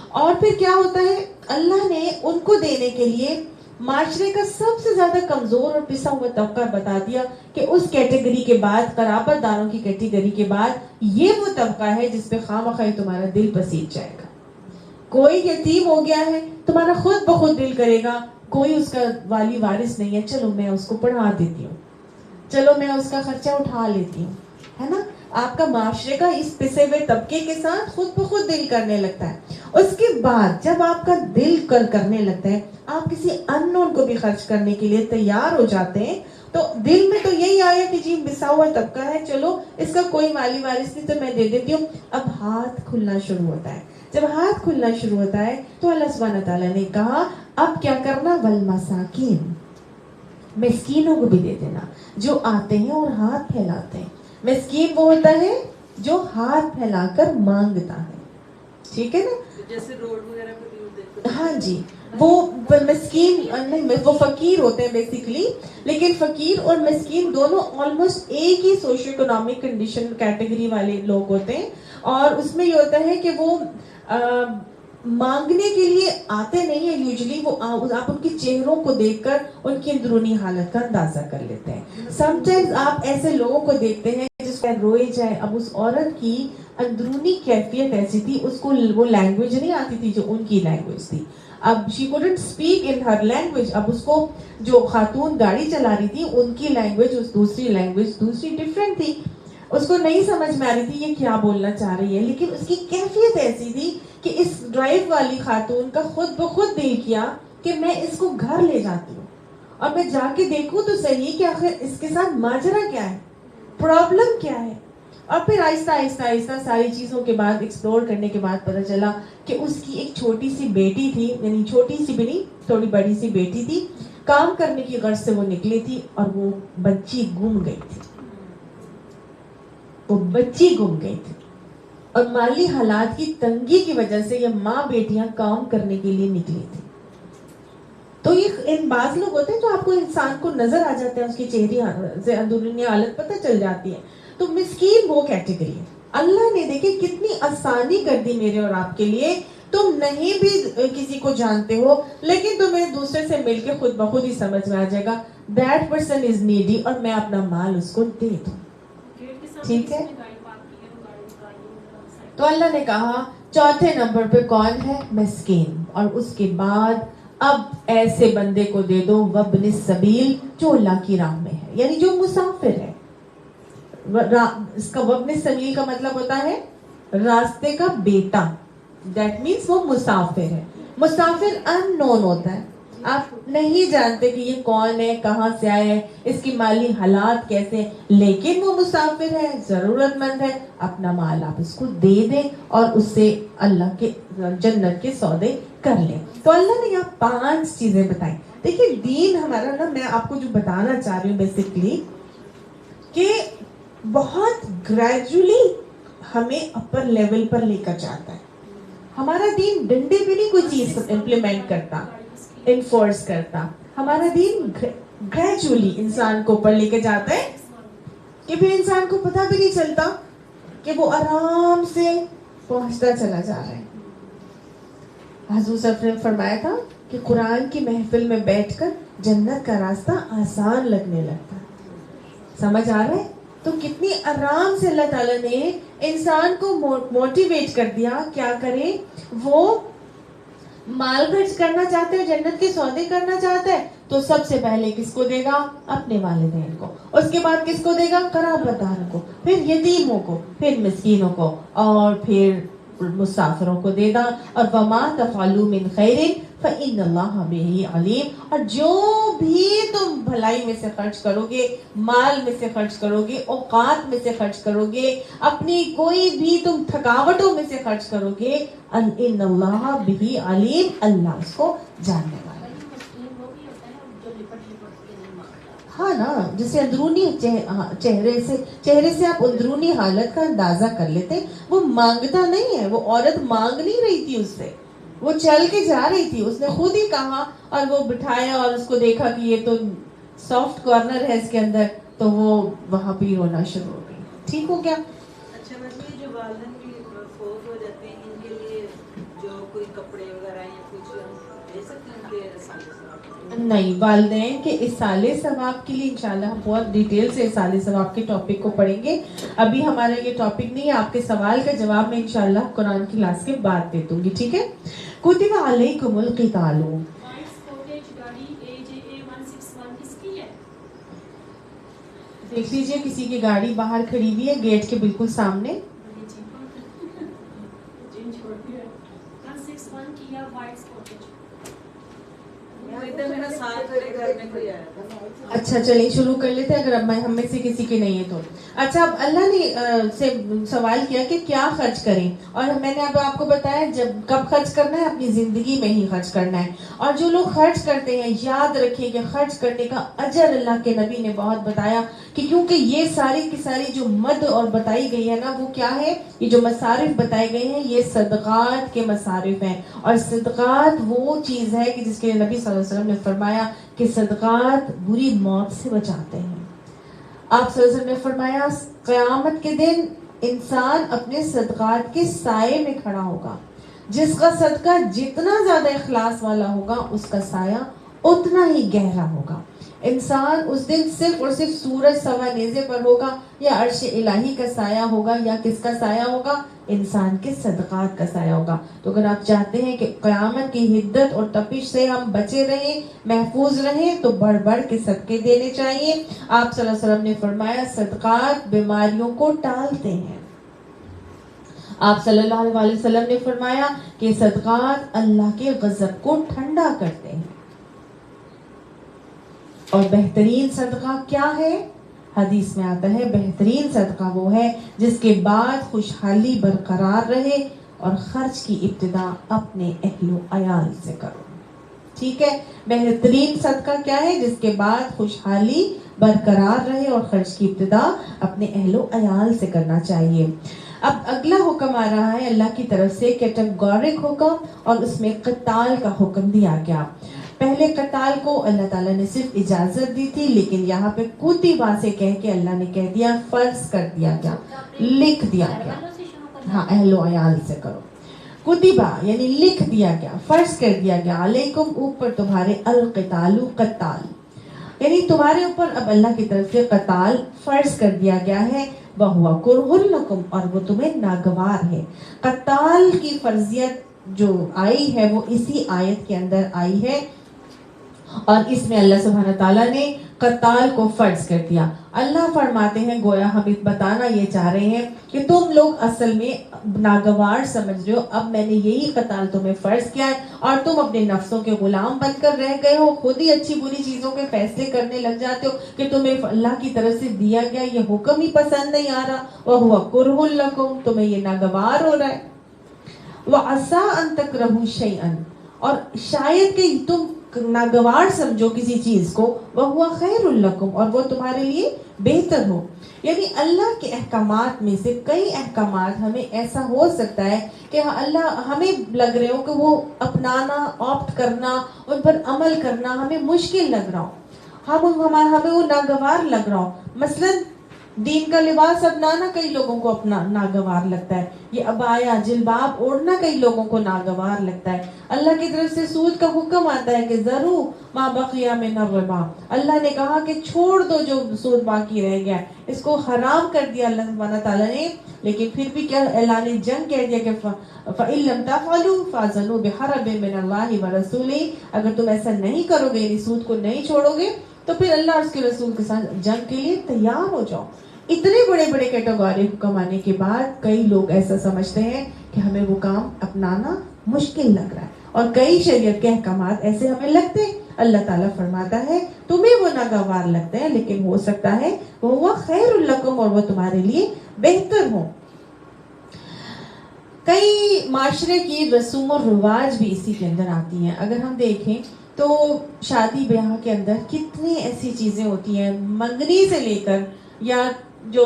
اور پھر کیا ہوتا ہے، اللہ نے ان کو دینے کے لیے معاشرے کا سب سے زیادہ کمزور اور پسا ہوا طبقہ بتا دیا کہ اس کیٹیگری کے بعد، قرابت داروں کی کیٹیگری کے بعد، یہ وہ طبقہ ہے جس پہ خواہ تمہارا دل پسیج جائے گا. کوئی یتیم ہو گیا ہے، تمہارا خود بخود دل کرے گا، کوئی اس کا والی وارث نہیں ہے، چلو میں اس کو پڑھا دیتی ہوں، چلو میں اس کا خرچہ اٹھا لیتی ہوں، ہے نا. آپ کا معاشرے کا اس پسے ہوئے طبقے کے ساتھ خود بخود دل کرنے لگتا ہے. اس کے بعد جب آپ کا دل کرنے لگتا ہے، آپ کسی ان نون کو بھی خرچ کرنے کے لیے تیار ہو جاتے ہیں، تو دل میں تو یہی آیا کہ جی بسا ہوا طبقہ ہے، چلو اس کا کوئی والی وارث نہیں تو میں دے دیتی ہوں. اب ہاتھ کھلنا شروع ہوتا ہے. جب ہاتھ کھلنا شروع ہوتا ہے تو اللہ سبحانہ تعالیٰ نے کہا اب کیا کرنا، والمساکین، مسکینوں کو بھی دے دینا جو آتے ہیں اور ہاتھ پھیلاتے ہیں. مسکین وہ ہوتا ہے جو ہاتھ پھیلا کر مانگتا ہے، ٹھیک ہے نا، جیسے روڈ وغیرہ پہ بھی دیکھتے ہیں. ہاں جی، وہ مسکین نہیں، وہ فقیر ہوتے ہیں بیسیکلی. لیکن فقیر اور مسکین دونوں آلموسٹ ایک ہی سوشو اکنامک کنڈیشن کیٹیگری والے لوگ ہوتے ہیں. اور اس میں یہ ہوتا ہے کہ وہ مانگنے کے لیے آتے نہیں ہیں یوزلی، وہ آپ ان کے چہروں کو دیکھ کر ان کی اندرونی حالت کا اندازہ کر لیتے ہیں. سم ٹائمز آپ ایسے لوگوں کو دیکھتے ہیں جس پر روئے جائے. اب اس عورت کی اندرونی کیفیت ایسی تھی, اس کو وہ لینگویج نہیں آتی تھی جو ان کی لینگویج تھی. اب she couldn't speak in her language. اب اس کو جو خاتون گاڑی چلا رہی تھی ان کی لینگویج اس دوسری لینگویج دوسری ڈفرینٹ تھی, اس کو نہیں سمجھ میں آ رہی تھی یہ کیا بولنا چاہ رہی ہے. لیکن اس کی کیفیت ایسی تھی کہ اس ڈرائیو والی خاتون کا خود بخود دل کیا کہ میں اس کو گھر لے جاتی ہوں اور میں جا کے دیکھوں تو صحیح کہ آخر اس کے ساتھ ماجرا کیا ہے, پرابلم کیا ہے. اور پھر آہستہ آہستہ آہستہ ساری چیزوں کے بعد ایکسپلور کرنے کے بعد پتہ چلا کہ اس کی ایک چھوٹی سی بیٹی تھی, یعنی چھوٹی سی بھی نہیں تھوڑی بڑی سی بیٹی تھی. کام کرنے کی غرض سے وہ نکلی تھی اور وہ بچی گم گئی تھی, وہ بچی گم گئی تھی. اور مالی حالات کی تنگی کی وجہ سے یہ ماں بیٹیاں کام کرنے کے لیے نکلی تھی. تو یہ ان بعض لوگ ہوتے ہیں جو آپ کو انسان کو نظر آ جاتے ہیں, اس کی چہرے سے اندرونی حالت پتہ چل جاتی ہے. تو مسکین وہ کیٹیگری ہے. اللہ نے دیکھیں کتنی آسانی کر دی میرے اور آپ کے لیے. تم نہیں بھی کسی کو جانتے ہو لیکن تمہیں دوسرے سے مل کے خود بخود ہی سمجھ میں آ جائے گا دیٹ پرسن از نیڈی اور میں اپنا مال اس کو دے دوں. ٹھیک ہے, تو اللہ نے کہا چوتھے نمبر پہ کون ہے, مسکین. اور اس کے بعد اب ایسے بندے کو دے دو وابن السبیل جو اللہ کی راہ میں ہے, یعنی جو مسافر ہے. اس کا وابن السبیل کا مطلب ہوتا ہے راستے کا بیٹا. دیٹ مینس وہ مسافر ہے. مسافر ان نون ہوتا ہے, آپ نہیں جانتے کہ یہ کون ہے, کہاں سے آیا ہے, اس کی مالی حالات کیسے, لیکن وہ مسافر ہے, ضرورت مند ہے. اپنا مال آپ اس کو دے دیں اور اس سے اللہ کے جنت کے سودے کر لیں. تو اللہ نے یہاں 5 چیزیں بتائیں. دیکھیے دین ہمارا نا, میں آپ کو جو بتانا چاہ رہی ہوں بیسکلی کہ بہت گریجولی ہمیں اپر لیول پر لے کر جاتا ہے. ہمارا دین ڈنڈے پہ نہیں کوئی چیز امپلیمنٹ کرتا, انفورس کرتا. ہمارا دین گریجولی انسان کو اوپر لے کے جاتا ہے کہ پھر انسان کو پتہ بھی نہیں چلتا کہ وہ آرام سے پہنچتا چلا جا رہا ہے. حضور صلی اللہ علیہ وسلم نے فرمایا تھا کہ قرآن کی محفل میں بیٹھ کر جنت کا راستہ آسان لگنے لگتا ہے. سمجھ آ رہا ہے؟ تو کتنی آرام سے اللہ تعالیٰ نے انسان کو موٹیویٹ کر دیا. کیا کرے, وہ مال خرچ کرنا چاہتے ہیں, جنت کے سودے کرنا چاہتا ہے, تو سب سے پہلے کس کو دے گا, اپنے والدین کو. اس کے بعد کس کو دے گا, قرابت داروں کو, پھر یتیموں کو, پھر مسکینوں کو, اور پھر مسافروں کو دے گا. اور وما تفعلوا من خیر فإن اللہ بہ علیم. اور جو بھی تم بھلائی میں سے خرچ کرو گے, مال میں سے خرچ کرو گے, اوقات میں سے خرچ کرو گے, اپنی کوئی بھی تم تھکاوٹوں میں سے خرچ کرو گے, ان اللہ بہ علیم, اللہ اس کو جاننے والا. ہاں نا, جسے اندرونی چہرے سے آپ اندرونی حالت کا اندازہ کر لیتے. وہ مانگتا نہیں ہے, وہ عورت مانگ نہیں رہی تھی اس سے, وہ چل کے جا رہی تھی. اس نے خود ہی کہا اور وہ بٹھایا اور اس کو دیکھا کہ یہ تو سافٹ کارنر ہے اس کے اندر, تو وہ وہاں پہ رونا شروع ہو گئی. ٹھیک ہو گیا. اچھا مجھے جو والدین بھی فوت ہو جاتے ہیں ان کے لیے جو کوئی کپڑے وغیرہ یا کچھ دے سکتے ہیں ان کے رسالے سے؟ نہیں, والدین کے اصال ثواب کے لیے انشاءاللہ ہم بہت ڈیٹیل سے اصال ثواب کے ٹاپک کو پڑھیں گے. ابھی ہمارا یہ ٹاپک نہیں ہے. آپ کے سوال کا جواب میں انشاءاللہ قرآن کی کلاس کے بعد دے دوں گی. ٹھیک ہے. کتب علیکم القتال. دیکھ لیجیے کسی کی گاڑی باہر کھڑی ہوئی ہے گیٹ کے بالکل سامنے. اچھا چلیے شروع کر لیتے ہیں, اگر اب ہم میں سے کسی کے نہیں ہے تو. اچھا, اب اللہ نے سے سوال کیا کہ کیا خرچ کریں, اور میں نے اب آپ کو بتایا جب کب خرچ کرنا ہے, اپنی زندگی میں ہی خرچ کرنا ہے. اور جو لوگ خرچ کرتے ہیں یاد رکھیں کہ خرچ کرنے کا اجر اللہ کے نبی نے بہت بتایا, کہ کیونکہ یہ ساری کی ساری جو مد اور بتائی گئی ہے نا, وہ کیا ہے, یہ جو مصارف بتائے گئے ہیں یہ صدقات کے مصارف ہیں. اور صدقات وہ چیز ہے کہ جس کے نبی صلی اللہ علیہ وسلم نے فرمایا کہ صدقات بری موت سے بچاتے ہیں. آپ صلی اللہ علیہ وسلم نے فرمایا قیامت کے دن انسان اپنے صدقات کے سائے میں کھڑا ہوگا. جس کا صدقہ جتنا زیادہ اخلاص والا ہوگا اس کا سایہ اتنا ہی گہرا ہوگا. انسان اس دن صرف اور صرف سورج سوا نیزے پر ہوگا یا عرش الہی کا سایہ ہوگا یا کس کا سایہ ہوگا؟ انسان کے صدقات کا سایہ ہوگا. تو اگر آپ چاہتے ہیں کہ قیامت کی حدت اور تپش سے ہم بچے رہیں، محفوظ رہیں، تو بڑھ بڑھ کے صدقے دینے چاہیے. آپ صلی اللہ علیہ وسلم نے فرمایا صدقات بیماریوں کو ٹالتے ہیں. آپ صلی اللہ علیہ وسلم نے فرمایا کہ صدقات اللہ کے غضب کو ٹھنڈا کرتے ہیں. اور بہترین صدقہ کیا ہے؟ حدیث میں آتا ہے بہترین صدقہ وہ ہے جس کے بعد خوشحالی برقرار رہے اور خرچ کی ابتدا اپنے اہل و عیال سے کرو. ٹھیک ہے، بہترین صدقہ کیا ہے؟ جس کے بعد خوشحالی برقرار رہے اور خرچ کی ابتدا اپنے اہل و عیال سے کرنا چاہیے. اب اگلا حکم آ رہا ہے اللہ کی طرف سے، کیٹیگورک حکم، اور اس میں قتال کا حکم دیا گیا. پہلے قتال کو اللہ تعالیٰ نے صرف اجازت دی تھی، لیکن یہاں پہ کتبہ سے کہہ کے اللہ نے کہہ دیا، فرض کر دیا گیا، لکھ دیا گیا. ہاں، اہل و عیال سے کرو. کتبہ یعنی لکھ دیا گیا، فرض کر دیا گیا، علیکم اوپر تمہارے، القتال قتال، یعنی تمہارے اوپر اب اللہ کی طرف سے قتال فرض کر دیا گیا ہے. وَهُوَ كُرْهٌ لَكُمْ، اور وہ تمہیں ناگوار ہے. قتال کی فرضیت جو آئی ہے وہ اسی آیت کے اندر آئی ہے، اور اس میں اللہ سبحانہ تعالیٰ نے قتال کو فرض کر دیا. اللہ فرماتے ہیں گویا ہم بتانا یہ چاہ رہے ہیں کہ تم لوگ اصل میں ناگوار سمجھ رہے ہو، اب میں نے یہی قتال تمہیں فرض کیا ہے اور تم اپنے نفسوں کے غلام بن کر رہ گئے ہو، خود ہی اچھی بری چیزوں کے فیصلے کرنے لگ جاتے ہو کہ تمہیں اللہ کی طرف سے دیا گیا یہ حکم ہی پسند نہیں آ رہا. وَهُوَ كُرْهٌ لَكُمْ، تمہیں یہ ناگوار ہو رہا ہے. وَعَسَىٰ أَن تَكْرَهُوا شَيْئًا، اور شاید کہ تم ناگوار سمجھو کسی چیز کو، وَهُوَ خَيْرٌ لَكُمْ، اور وہ تمہارے لیے بہتر ہو. یعنی اللہ کے احکامات میں سے کئی احکامات ہمیں ایسا ہو سکتا ہے کہ اللہ ہمیں لگ رہے ہو کہ وہ اپنانا، آپٹ کرنا، ان پر عمل کرنا ہمیں مشکل لگ رہا ہو، ہمیں وہ ناگوار لگ رہا ہو. مثلا دین کا لباس اپنانا کئی لوگوں کو اپنا ناگوار لگتا ہے، یہ عبایا جلباب اوڑھنا کئی لوگوں کو ناگوار لگتا ہے. اللہ کی طرف سے سود کا حکم آتا ہے کہ ضرور ما بقی من الربا، اللہ نے کہا کہ چھوڑ دو جو سود باقی رہ گیا، اس کو حرام کر دیا اللہ سبحانہ تعالیٰ نے. لیکن پھر بھی کیا اعلان جنگ کہہ دیا کہ فَإِن لَمْ تَفْعَلُوا فَأْذَنُوا بِحَرْبٍ مِّنَ اللَّهِ وَرَسُولِهِ، اگر تم ایسا نہیں کرو گے، یعنی سود کو نہیں چھوڑو گے، تو پھر اللہ اور اس کے رسول کے ساتھ جنگ کے لیے تیار ہو جاؤ. اتنے بڑے بڑے کیٹیگوری حکم آنے کے بعد کئی لوگ ایسا سمجھتے ہیں کہ ہمیں وہ کام اپنانا مشکل لگ رہا ہے، اور کئی شریعت کے احکامات ایسے ہمیں لگتے ہیں. اللہ تعالیٰ فرماتا ہے تمہیں وہ ناگوار لگتے ہیں، لیکن ہو سکتا ہے وہ خیر لکم، اور وہ تمہارے لیے بہتر ہو. کئی معاشرے کی رسوم و رواج بھی اسی کے اندر آتی ہیں. اگر ہم دیکھیں تو شادی بیاہ کے اندر کتنی ایسی چیزیں ہوتی ہیں، منگنی سے لے کر، یا جو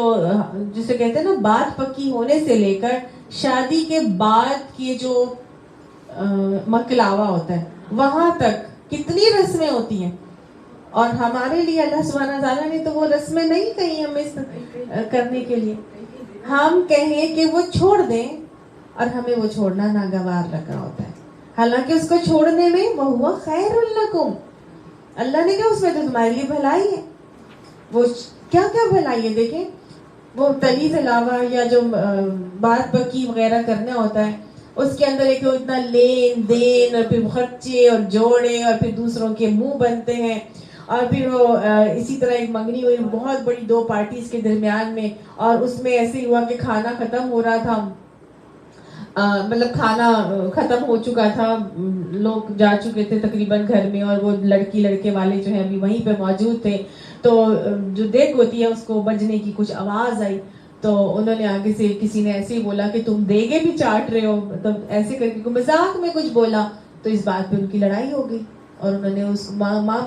جسے کہتے ہیں نا بات پکی ہونے سے لے کر شادی کے بعد کی جو مکلاوا ہوتا ہے وہاں تک کتنی رسمیں ہوتی ہیں. اور ہمارے لیے اللہ سبحانہ تعالیٰ نے تو وہ رسمیں نہیں کہیں ہمیں کرنے کے لیے. ہم کہیں کہ وہ چھوڑ دیں اور ہمیں وہ چھوڑنا ناگوار لگ رہا ہوتا ہے، حالانکہ اس کو چھوڑنے میں وَهُوَ خَيْرٌ لَكُمْ، اللہ نے کہا اس میں تو تمہارے لیے بھلائی ہے. وہ کیا کیا بھلائی ہے دیکھیں، وہ تلی علاوہ یا جو بات بکی وغیرہ کرنا ہوتا ہے اس کے اندر ایک اتنا لین دین اور پھر خرچے اور جوڑے اور پھر دوسروں کے منہ بنتے ہیں، اور پھر وہ اسی طرح ایک منگنی ہوئی بہت بڑی دو پارٹیز کے درمیان میں، اور اس میں ایسے ہی ہوا کہ کھانا ختم ہو رہا تھا، مطلب کھانا ختم ہو چکا تھا، لوگ جا چکے تھے تقریباً گھر میں، اور وہ لڑکی لڑکے والے جو ہیں ابھی وہیں پہ موجود تھے. تو جو دیگ ہوتی ہے اس کو بجنے کی کچھ آواز آئی، تو انہوں نے آگے سے کسی نے ایسے ہی بولا کہ تم دیگے بھی چاٹ رہے ہو، مطلب ایسے کر کے مذاق میں کچھ بولا. تو اس بات پہ ان کی لڑائی ہو گئی، اور انہوں نے اس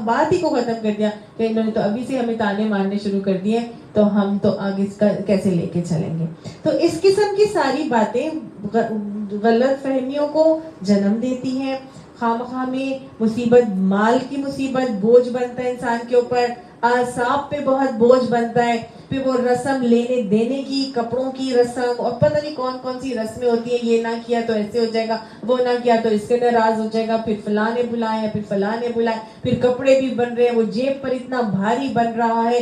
بات ہی کو ختم کر دیا کہ انہوں نے تو ابھی سے ہمیں تانے مارنے شروع کر دیے، تو ہم تو آگے اس کا کیسے لے کے چلیں گے. تو اس قسم کی ساری باتیں غلط فہمیوں کو جنم دیتی ہیں. خواہ میں مصیبت، مال کی مصیبت بوجھ بنتا ہے انسان کے اوپر، اعصاب پہ بہت بوجھ بنتا ہے. پھر وہ رسم لینے دینے کی، کپڑوں کی رسم، اور پتہ نہیں کون کون سی رسمیں ہوتی ہیں، یہ نہ کیا تو ایسے ہو جائے گا، وہ نہ کیا تو اس سے ناراض ہو جائے گا، پھر فلاں نے بلایا، پھر فلاں نے بلایا، پھر کپڑے بھی بن رہے ہیں، وہ جیب پر اتنا بھاری بن رہا ہے.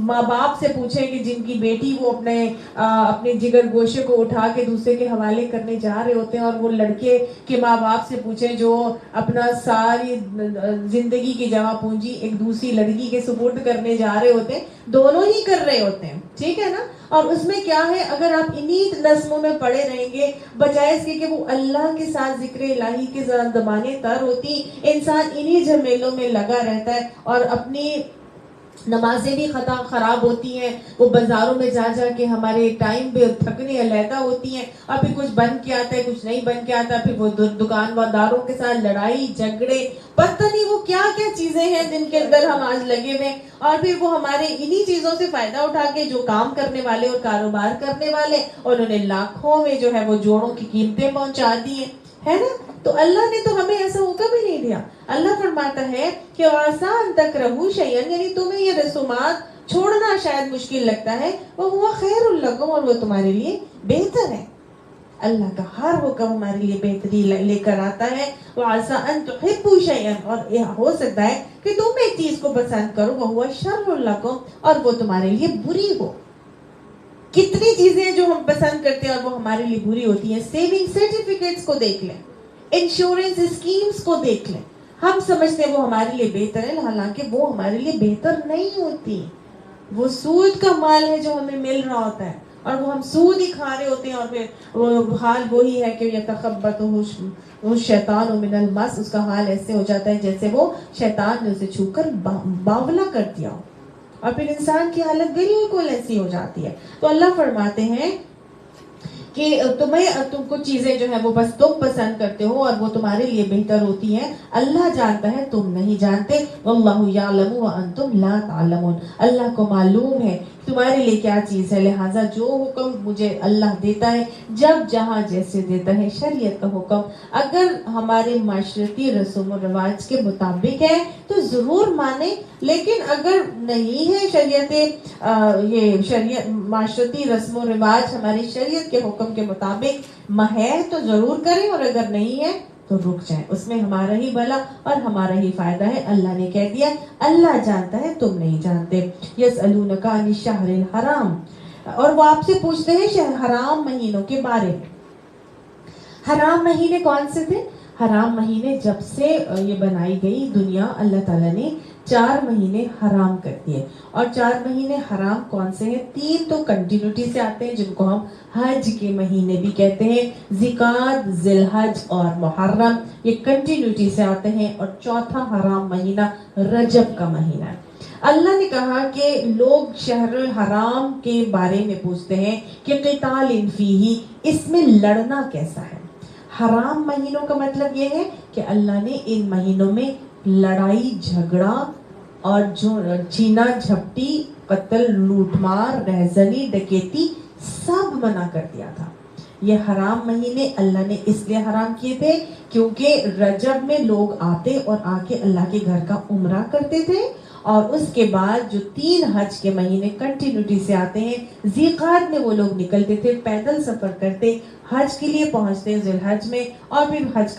ماں باپ سے پوچھیں کہ جن کی بیٹی وہ اپنے جگر گوشے کو اٹھا کے دوسرے کے حوالے کرنے جا رہے ہوتے ہیں، اور وہ لڑکے کے ماں باپ سے پوچھیں جو اپنا ساری زندگی کی جمع پونجی ایک دوسری لڑکی کے سپرد کرنے جا رہے ہوتے ہیں، دونوں ہی کر رہے ہوتے ہیں، ٹھیک ہے نا. اور اس میں کیا ہے، اگر آپ انہی نظموں میں پڑے رہیں گے بجائے اس کے کہ وہ اللہ کے ساتھ ذکر الہی کے زبانیں تر ہوتی، انسان انہی جھمیلوں میں لگا رہتا ہے اور اپنی نمازیں بھی خراب ہوتی ہیں. وہ بازاروں میں جا جا کے ہمارے ٹائم پہ تھکنے علیحدہ ہوتی ہیں، اور پھر کچھ بن کے آتا ہے، کچھ نہیں بن کے آتا، پھر وہ دکانداروں کے ساتھ لڑائی جھگڑے، پتہ نہیں وہ کیا کیا چیزیں ہیں جن کے اندر ہم آج لگے ہوئے. اور پھر وہ ہمارے انہی چیزوں سے فائدہ اٹھا کے جو کام کرنے والے اور کاروبار کرنے والے، انہوں نے لاکھوں میں جو ہے وہ جوڑوں کی قیمتیں پہنچا دی ہیں، ہے نا. تو اللہ نے تو ہمیں ایسا حکم ہی نہیں دیا. اللہ فرماتا ہے کہ آسان تک رہو شیئن، یعنی تمہیں یہ رسومات چھوڑنا شاید مشکل لگتا ہے، وہ خیر لکم، اور وہ تمہارے لیے بہتر ہے. اللہ کا ہر حکم ہمارے لیے بہتری لے کر آتا ہے. وَعَسَىٰ أَن تُحِبُّوا شَيْئًا، اور یہ ہو سکتا ہے کہ تم ایک چیز کو پسند کرو، وَهُوَ شَرٌّ لَكُمْ، اور وہ تمہارے لیے بری ہو. کتنی چیزیں جو ہم پسند کرتے ہیں اور وہ ہمارے لیے بری ہوتی ہیں. سیونگ سرٹیفکیٹس کو دیکھ لیں، انشورنس اسکیمز کو دیکھ لیں، ہم سمجھتے ہیں وہ ہمارے لیے بہتر ہے، حالانکہ وہ ہمارے لیے بہتر نہیں ہوتی. وہ سود کا مال ہے جو ہمیں مل رہا ہوتا ہے، اور وہ ہم سود ہی کھا رہے ہوتے ہیں. اور پھر وہ حال وہی ہے کہ یتخبطہ الشیطان من المس، اس کا حال ایسے ہو جاتا ہے جیسے وہ شیطان نے اسے چھو کر باولا کر دیا ہو، اور پھر انسان کی حالت بالکل ایسی ہو جاتی ہے. تو اللہ فرماتے ہیں کہ تم کو چیزیں جو ہیں وہ بس تم پسند کرتے ہو اور وہ تمہارے لیے بہتر ہوتی ہیں. اللہ جانتا ہے، تم نہیں جانتے. واللہ یعلم وانتم لا تعلمون، اللہ کو معلوم ہے تمہارے لیے کیا چیز ہے، لہٰذا جو حکم مجھے اللہ دیتا ہے جب جہاں جیسے دیتا ہے، شریعت کا حکم اگر ہمارے معاشرتی رسوم و رواج کے مطابق ہے تو ضرور مانیں، لیکن اگر نہیں ہے شریعت معاشرتی رسم و رواج ہماری شریعت کے حکم کے مطابق ہے تو ضرور کریں، اور اگر نہیں ہے تو رک جائیں، اس میں ہمارا ہی بھلا اور ہمارا ہی فائدہ ہے. اللہ نے کہہ دیا اللہ جانتا ہے تم نہیں جانتے. یسألونک عن الشہر الحرام، اور وہ آپ سے پوچھتے ہیں حرام مہینوں کے بارے میں. حرام مہینے کون سے تھے؟ حرام مہینے جب سے یہ بنائی گئی دنیا، اللہ تعالیٰ نے 4 مہینے حرام کر دیے. اور 4 مہینے حرام کون سے ہیں؟ 3 تو کنٹینیوٹی سے آتے ہیں جن کو ہم حج کے مہینے بھی کہتے ہیں، ذیقعد، ذی الحج اور محرم، یہ کنٹینیوٹی سے آتے ہیں. اور چوتھا حرام مہینہ رجب کا مہینہ ہے. اللہ نے کہا کہ لوگ شہر حرام کے بارے میں پوچھتے ہیں کہ قتال فیہ، اس میں لڑنا کیسا ہے. حرام مہینوں کا مطلب یہ ہے کہ اللہ نے ان مہینوں میں لڑائی جھگڑا اور جو چھینا جھپٹی، قتل، لوٹ مار، رہزنی، ڈکیتی سب منع کر دیا تھا. یہ حرام مہینے اللہ نے اس لیے حرام کیے تھے کیونکہ رجب میں لوگ آتے اور آ کے اللہ کے گھر کا عمرہ کرتے تھے، اور اس کے بعد جو 3 حج کے مہینے کنٹینیوٹی سے آتے ہیں، ذیقعد میں وہ لوگ نکلتے تھے، پیدل سفر کرتے، حج کے لیے پہنچتے ذی الحج میں، اور پھر حج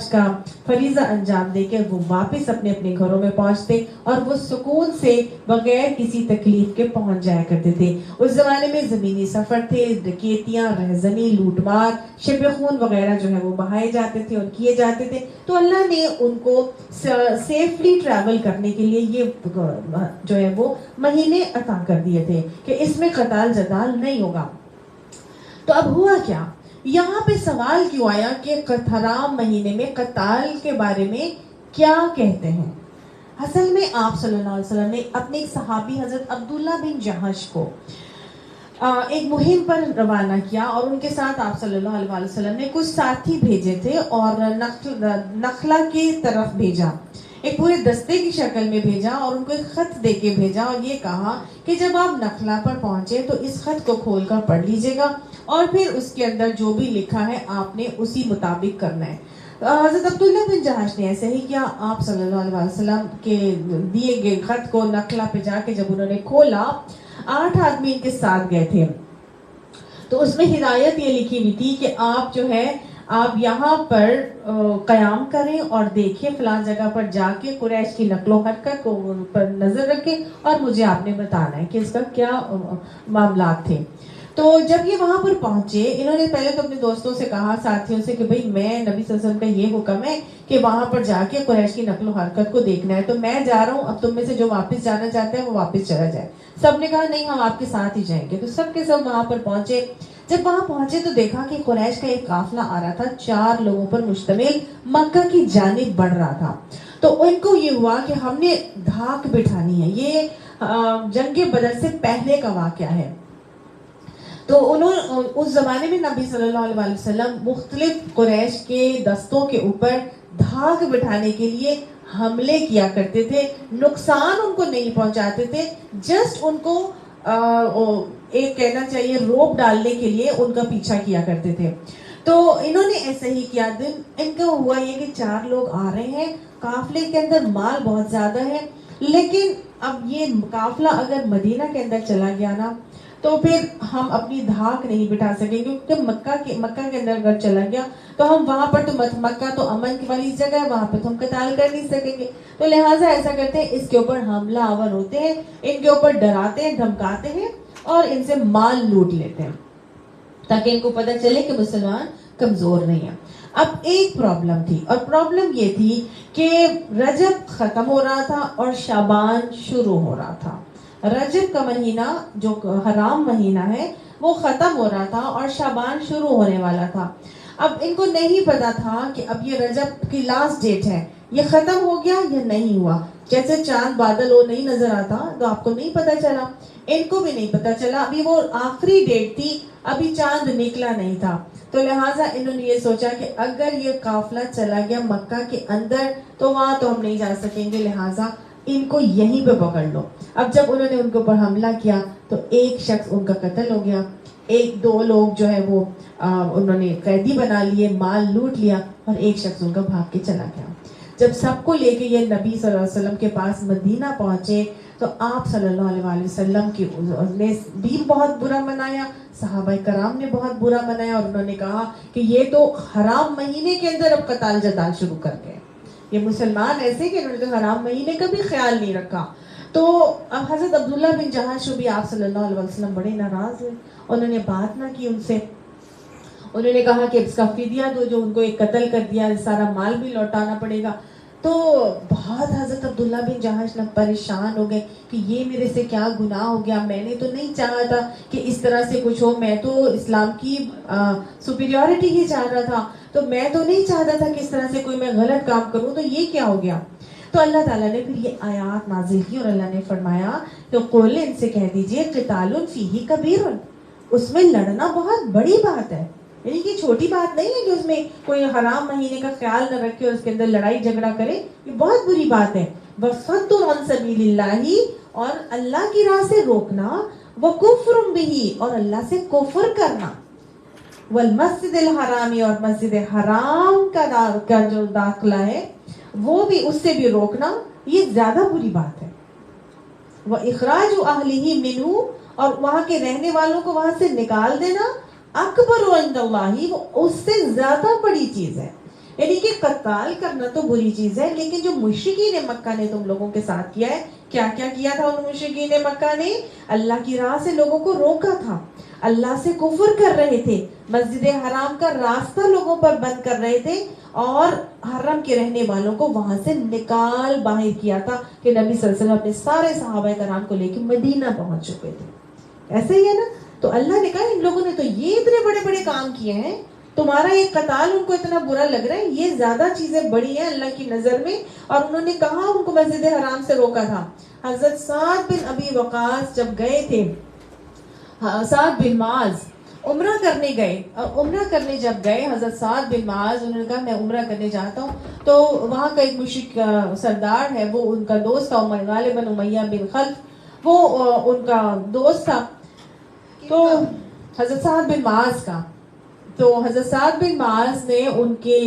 کا فریضہ انجام دے کے وہ واپس اپنے اپنے گھروں میں پہنچتے، اور وہ سکون سے بغیر کسی تکلیف کے پہنچ جایا کرتے تھے. اس زمانے میں زمینی سفر تھے، ڈکیتیاں، رہزنی، لوٹ مار، شب خون وغیرہ جو ہے وہ بہائے جاتے تھے اور کیے جاتے تھے. تو اللہ نے ان کو سیفلی ٹریول کرنے کے لیے یہ جو ہے وہ مہینے عطا کر دیے تھے کہ اس میں قتال جدال نہیں ہوگا. تو اب ہوا کیا؟ یہاں پہ سوال کیوں آیا کہ حرام مہینے میں قتال کے بارے میں کیا کہتے ہیں؟ اصل میں آپ صلی اللہ علیہ وسلم نے اپنے ایک صحابی حضرت عبداللہ بن جہش کو ایک مہم پر روانہ کیا، اور ان کے ساتھ آپ صلی اللہ علیہ وسلم نے کچھ ساتھی بھیجے تھے اور نخلا کی طرف بھیجا، ایک پورے دستے کی شکل میں بھیجا، اور ان کو ایک خط دے کے بھیجا اور یہ کہا کہ جب آپ نخلا پر پہنچے تو اس خط کو کھول کر پڑھ لیجئے گا، اور پھر اس کے اندر جو بھی لکھا ہے آپ نے اسی مطابق کرنا ہے. حضرت عبداللہ بن جہش نے ایسے ہی کیا. آپ صلی اللہ علیہ وسلم کے دیے گئے خط کو نخلا پہ جا کے جب انہوں نے کھولا، 8 آدمی ان کے ساتھ گئے تھے، تو اس میں ہدایت یہ لکھی ہوئی تھی کہ آپ جو ہے آپ یہاں پر قیام کریں اور دیکھیں، فلاں جگہ پر جا کے قریش کی نقل و حرکت کو پر نظر رکھیں اور مجھے آپ نے بتانا ہے کہ اس کا کیا معاملات تھے. تو جب یہ وہاں پر پہنچے، انہوں نے پہلے تو اپنے دوستوں سے کہا، ساتھیوں سے، کہ بھئی میں نبی صلی اللہ علیہ وسلم کا یہ حکم ہے کہ وہاں پر جا کے قریش کی نقل و حرکت کو دیکھنا ہے، تو میں جا رہا ہوں، اب تم میں سے جو واپس جانا چاہتے ہیں وہ واپس چلا جائے. سب نے کہا نہیں، ہم آپ کے ساتھ ہی جائیں گے. تو سب کے سب وہاں پر پہنچے. جب وہاں پہنچے تو دیکھا کہ قریش کا ایک قافلہ آ رہا تھا، 4 لوگوں پر مشتمل، مکہ کی جانب بڑھ رہا تھا. تو ان کو یہ ہوا کہ ہم نے دھاک بٹھانی ہے. یہ جنگ بدر سے پہلے کا واقعہ ہے. تو انہوں اس زمانے میں نبی صلی اللہ علیہ وسلم مختلف قریش کے دستوں کے اوپر دھاک بٹھانے کے لیے حملے کیا کرتے تھے. نقصان ان کو نہیں پہنچاتے تھے، جسٹ ان کو ایک کہنا چاہیے روپ ڈالنے کے لیے ان کا پیچھا کیا کرتے تھے. تو انہوں نے ایسے ہی کیا. ان کا ہوا یہ کہ 4 لوگ آ رہے ہیں، قافلے کے اندر مال بہت زیادہ ہے، لیکن اب یہ قافلہ اگر مدینہ کے اندر چلا گیا نا تو پھر ہم اپنی دھاک نہیں بٹھا سکیں گے، کیونکہ مکہ کے اندر اگر چلا گیا تو ہم وہاں پر تو مکہ تو امن والی جگہ ہے، وہاں پہ تو ہم قتال کر نہیں سکیں گے. تو لہٰذا ایسا کرتے ہیں، اس کے اوپر حملہ آور ہوتے ہیں، ان کے اوپر ڈراتے ہیں، دھمکاتے ہیں اور ان سے مال لوٹ لیتے ہیں تاکہ ان کو پتہ چلے کہ مسلمان کمزور نہیں ہے. اب ایک پرابلم تھی، اور پرابلم یہ تھی کہ رجب ختم ہو رہا تھا اور شعبان شروع ہو رہا تھا. رجب کا مہینہ جو حرام مہینہ ہے وہ ختم ہو رہا تھا اور شعبان شروع ہونے والا تھا. اب ان کو نہیں پتا تھا کہ اب یہ رجب کی لاسٹ ڈیٹ ہے، یہ ختم ہو گیا یا نہیں ہوا. جیسے چاند بادل ہو نہیں نظر آتا تو آپ کو نہیں پتا چلا، ان کو بھی نہیں پتا چلا. ابھی وہ آخری ڈیٹ تھی، ابھی چاند نکلا نہیں تھا. تو لہٰذا انہوں نے یہ سوچا کہ اگر یہ قافلہ چلا گیا مکہ کے اندر تو وہاں تو ہم نہیں جا سکیں گے، لہٰذا ان کو یہیں پہ پکڑ لو. اب جب انہوں نے ان کے اوپر حملہ کیا تو ایک شخص ان کا قتل ہو گیا، 1-2 لوگ جو ہے وہ انہوں نے قیدی بنا لیے، مال لوٹ لیا، اور ایک شخص ان کا بھاگ کے چلا گیا. جب سب کو لے کے یہ نبی صلی اللہ علیہ وسلم کے پاس مدینہ پہنچے تو آپ صلی اللہ علیہ وسلم کی نے بھی بہت برا منایا، صحابہ کرام نے بہت برا منایا، اور انہوں نے کہا کہ یہ تو حرام مہینے کے اندر اب قتال جدال شروع کر گئے. یہ مسلمان ایسے کہ انہوں نے تو حرام مہینے کا بھی خیال نہیں رکھا. تو اب حضرت عبداللہ بن جہش بھی آپ صلی اللہ علیہ وسلم بڑے ناراض ہوئے. انہوں نے بات نہ کی ان سے. انہوں نے کہا کہ اس کا فدیہ دو، جو ان کو ایک قتل کر دیا، سارا مال بھی لوٹانا پڑے گا. تو بہت حضرت عبداللہ بن جہش نہ پریشان ہو گئے کہ یہ میرے سے کیا گناہ ہو گیا، میں نے تو نہیں چاہا تھا کہ اس طرح سے کچھ ہو، میں تو اسلام کی سپیریورٹی ہی چاہ رہا تھا، تو میں تو نہیں چاہتا تھا کہ اس طرح سے کوئی میں غلط کام کروں، تو یہ کیا ہو گیا. تو اللہ تعالیٰ نے پھر یہ آیات نازل کی اور اللہ نے فرمایا کہ قل ان سے کہہ دیجئے قتال فیہ کبیر، اس میں لڑنا بہت بڑی بات ہے، یعنی کہ چھوٹی بات نہیں ہے کہ اس میں کوئی حرام مہینے کا خیال نہ رکھے اور اس کے اندر لڑائی جھگڑا کرے، یہ بہت بری بات ہے. وَصَدٌّ عَن سَبِيلِ اللَّهِ، اور اللہ کی راہ سے روکنا، وَكُفْرٌ بِهِ، اور اللہ سے کفر کرنا، وَالْمَسْجِدِ الْحَرَامِ، اور مسجد حرام کا جو داخلہ ہے وہ بھی، اس سے بھی روکنا، یہ زیادہ بری بات ہے. وَإِخْرَاجُ أَهْلِهِ مِنْهُ، اور وہاں کے رہنے والوں کو وہاں سے نکال دینا، اکبر عند اللہ، وہ اس سے زیادہ بڑی چیز ہے. یعنی کہ قتال کرنا تو بری چیز ہے، لیکن جو مشرکین مکہ نے تم لوگوں کے ساتھ کیا ہے، کیا کیا کیا تھا ان مشرکین مکہ نے؟ اللہ کی راہ سے لوگوں کو روکا تھا، اللہ سے کفر کر رہے تھے، مسجد حرام کا راستہ لوگوں پر بند کر رہے تھے، اور حرم کے رہنے والوں کو وہاں سے نکال باہر کیا تھا کہ نبی صلی اللہ علیہ وسلم اپنے سارے صحابہ کرام کو لے کے مدینہ پہنچ چکے تھے. ایسے ہی ہے نا. تو اللہ نے کہا ان لوگوں نے تو یہ اتنے بڑے بڑے کام کیے ہیں، تمہارا یہ قتال ان کو اتنا برا لگ رہا ہے، یہ زیادہ چیزیں بڑی ہیں اللہ کی نظر میں. اور انہوں نے کہا ان کو مسجد حرام سے روکا تھا. حضرت سعد بن ابی وقاص جب گئے تھے، سعد بن معاذ عمرہ کرنے گئے، عمرہ کرنے جب گئے حضرت سعد بن معاذ، انہوں نے کہا میں عمرہ کرنے جاتا ہوں. تو وہاں کا ایک مشرک سردار ہے، وہ ان کا دوست تھا، غالب بن امیہ بن خلف، وہ ان کا دوست تھا. تو حضرت سعد بن معاذ کا، تو حضرت سعد بن معاذ نے ان کے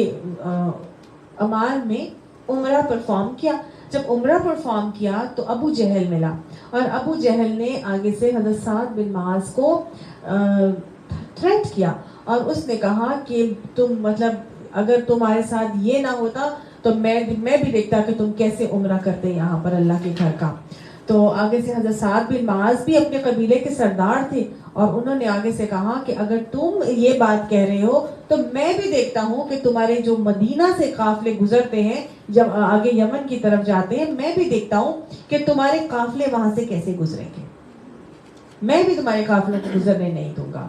امان میں عمرہ پرفارم کیا. جب عمرہ پرفارم کیا تو ابو جہل ملا، اور ابو جہل نے آگے سے حضرت سعد بن معاذ کو تھریٹ کیا، اور اس نے کہا کہ تم مطلب اگر تمہارے ساتھ یہ نہ ہوتا تو میں بھی دیکھتا کہ تم کیسے عمرہ کرتے یہاں پر اللہ کے گھر کا. تو آگے سے حضرت سعد بن معاذ بھی اپنے قبیلے کے سردار تھے، اور انہوں نے آگے سے کہا کہ اگر تم یہ بات کہہ رہے ہو تو میں بھی دیکھتا ہوں کہ تمہارے جو مدینہ سے قافلے گزرتے ہیں جب آگے یمن کی طرف جاتے ہیں، میں بھی دیکھتا ہوں کہ تمہارے قافلے وہاں سے کیسے گزریں گے. میں بھی تمہارے قافلوں کو گزرنے نہیں دوں گا،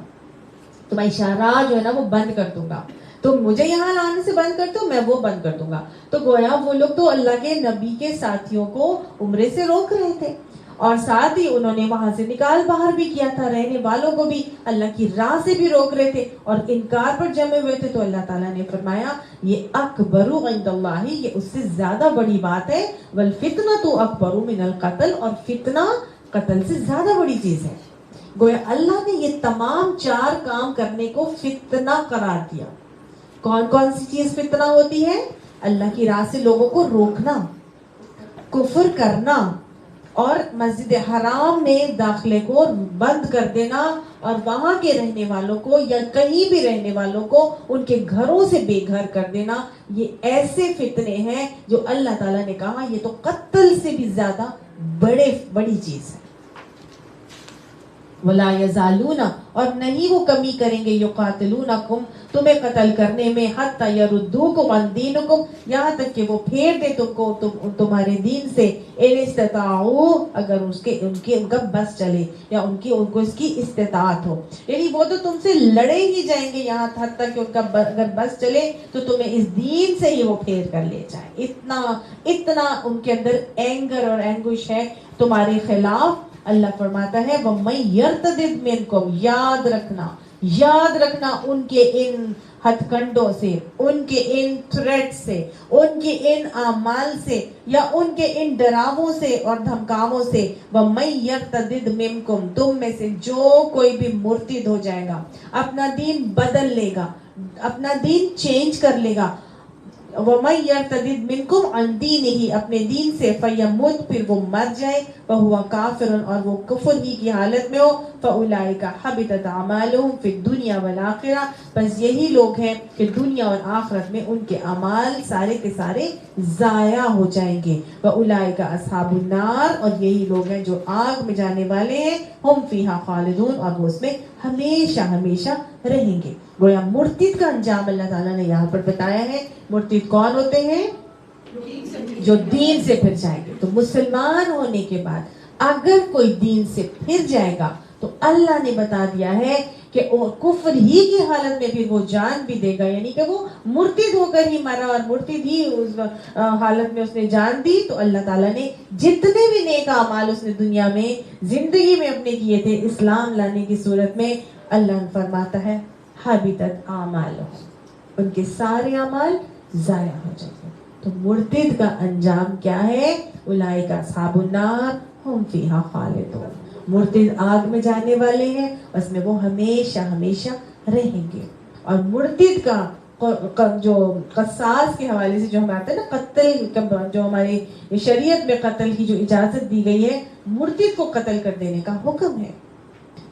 تمہاری شاہراہ جو ہے نا وہ بند کر دوں گا. تم مجھے یہاں لانے سے بند کر دو، میں وہ بند کر دوں گا. تو گویا وہ لوگ تو اللہ کے نبی کے ساتھیوں کو عمرے سے روک رہے تھے، اور ساتھ ہی انہوں نے وہاں سے نکال باہر بھی کیا تھا، رہنے والوں کو بھی اللہ کی راہ سے بھی روک رہے تھے اور انکار پر جمے ہوئے تھے. تو اللہ تعالیٰ نے فرمایا یہ اکبر عند اللہ، یہ اس سے زیادہ بڑی بات ہے. والفتنۃ اکبر من القتل، اور فتنہ قتل سے زیادہ بڑی چیز ہے. گویا اللہ نے یہ تمام 4 کام کرنے کو فتنہ قرار دیا. کون کون سی چیز فتنہ ہوتی ہے؟ اللہ کی راہ سے لوگوں کو روکنا، کفر کرنا، اور مسجد حرام میں داخلے کو بند کر دینا، اور وہاں کے رہنے والوں کو یا کہیں بھی رہنے والوں کو ان کے گھروں سے بے گھر کر دینا. یہ ایسے فتنے ہیں جو اللہ تعالیٰ نے کہا یہ تو قتل سے بھی زیادہ بڑی چیز ہے. وَلَا يَزَالُونَ، اور نہیں وہ کمی کریں گے، يُقَاتِلُونَكُمْ، تمہیں قتل کرنے میں، حَتَّى يَرُدُّوكُمْ عَنْ دِينِكُمْ، یہاں تک کہ وہ پھیر دے تم کو تمہارے دین سے. إِنِ اسْتَطَاعُوا، اگر ان کا بس چلے یا ان کو اس کی استطاعت ہو. یعنی وہ تو تم سے لڑے ہی جائیں گے یہاں حتیٰ کہ ان کا اگر بس چلے تو تمہیں اس دین سے ہی وہ پھیر کر لے جائیں. اتنا ان کے اندر اینگر اور اینگوش ہے تمہارے خلاف. اللہ فرماتا ہے وَمَن يَرْتَدِدْ مِنْكُمْ، یاد رکھنا ان کے ان ہتھ کنڈوں سے، ان کے ان تھریٹ سے، ان کے ان اعمال سے، یا ان کے ان ڈراووں سے اور دھمکاووں سے. وَمَن يَرْتَدِدْ مِنْكُمْ، تم میں سے جو کوئی بھی مرتد ہو جائے گا، اپنا دین بدل لے گا، اپنا دین چینج کر لے گا. وَمَن يَرْتَدِدْ مِنْكُمْ عَنْ دِينِهِ، اپنے دین سے، فَيَمُتْ، پھر وہ مر جائے، وَهُوَ كَافِرٌ، اور وہ کفر ہی کی حالت میں ہو، فَأُولَئِكَ حَبِطَتْ أَعْمَالُهُمْ فِي الدُّنْيَا وَالْآخِرَةِ، بس یہی لوگ ہیں کہ دنیا اور آخرت میں ان کے اعمال سارے کے سارے ضائع ہو جائیں گے. وَأُولَئِكَ أَصْحَابُ النَّارِ، اور یہی لوگ ہیں جو آگ میں جانے والے ہیں. هُمْ فِيهَا خَالِدُونَ، اور وہ اس میں ہمیشہ ہمیشہ رہیں گے. گویا مرتد کا انجام اللہ تعالیٰ نے یہاں پر بتایا ہے. مرتد کون ہوتے ہیں؟ جو دین سے پھر جائیں گے. تو مسلمان ہونے کے بعد اگر کوئی دین سے پھر جائے گا تو اللہ نے بتا دیا ہے کہ کفر ہی کی حالت میں بھی وہ جان بھی دے گا، یعنی کہ وہ مرتد ہو کر ہی مرا اور مرتد ہی اس حالت میں اس نے جان دی. تو اللہ تعالیٰ نے جتنے بھی نیک اعمال اس نے دنیا میں زندگی میں اپنے کیے تھے اسلام لانے کی صورت میں، اللہ فرماتا ہے حبطت اعمالہم، ان کے سارے اعمال ضائع ہو جائیں گے. تو مرتد کا انجام کیا ہے؟ اولئک اصحاب النار ہم فیہا خالدون، مرتد آگ میں جانے والے ہیں، اس میں وہ ہمیشہ ہمیشہ رہیں گے. اور مرتد کا جو قصاص کے حوالے سے جو ہم آتا ہے نا، قتل جو ہماری شریعت میں قتل کی جو اجازت دی گئی ہے، مرتد کو قتل کر دینے کا حکم ہے.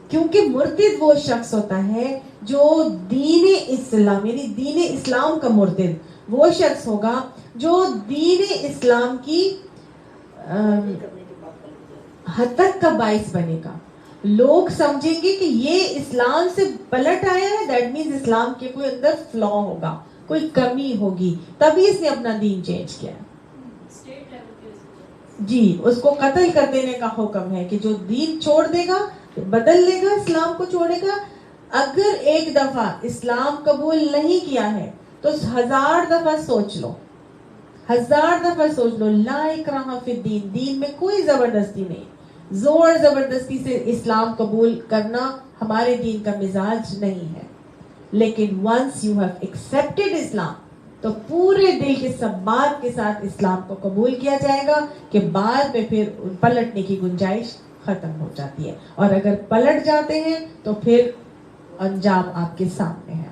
کیونکہ مرتد وہ شخص ہوتا ہے جو دین اسلام، یعنی دین اسلام کا مرتد وہ شخص ہوگا جو دین اسلام کی حد تک کا باعث بنے گا. لوگ سمجھیں گے کہ یہ اسلام سے پلٹ آیا ہے، دیٹ مینز اسلام کے کوئی اندر فلا ہوگا، کوئی کمی ہوگی، تبھی اس نے اپنا دین چینج کیا. جی، اس کو قتل کر دینے کا حکم ہے کہ جو دین چھوڑ دے گا، بدل لے گا، اسلام کو چھوڑے گا. اگر ایک دفعہ اسلام قبول نہیں کیا ہے تو 1000 دفعہ سوچ لو، 1000 دفعہ سوچ لو. لا اکراہ فی الدین، دین میں کوئی زبردستی نہیں. زور زبردستی سے اسلام قبول کرنا ہمارے دین کا مزاج نہیں ہے. لیکن once you have accepted اسلام تو پورے دل کے ثبات کے ساتھ اسلام کو قبول کیا جائے گا کہ بعد میں پھر پلٹنے کی گنجائش ختم ہو جاتی ہے. اور اگر پلٹ جاتے ہیں تو پھر انجام آپ کے سامنے ہے.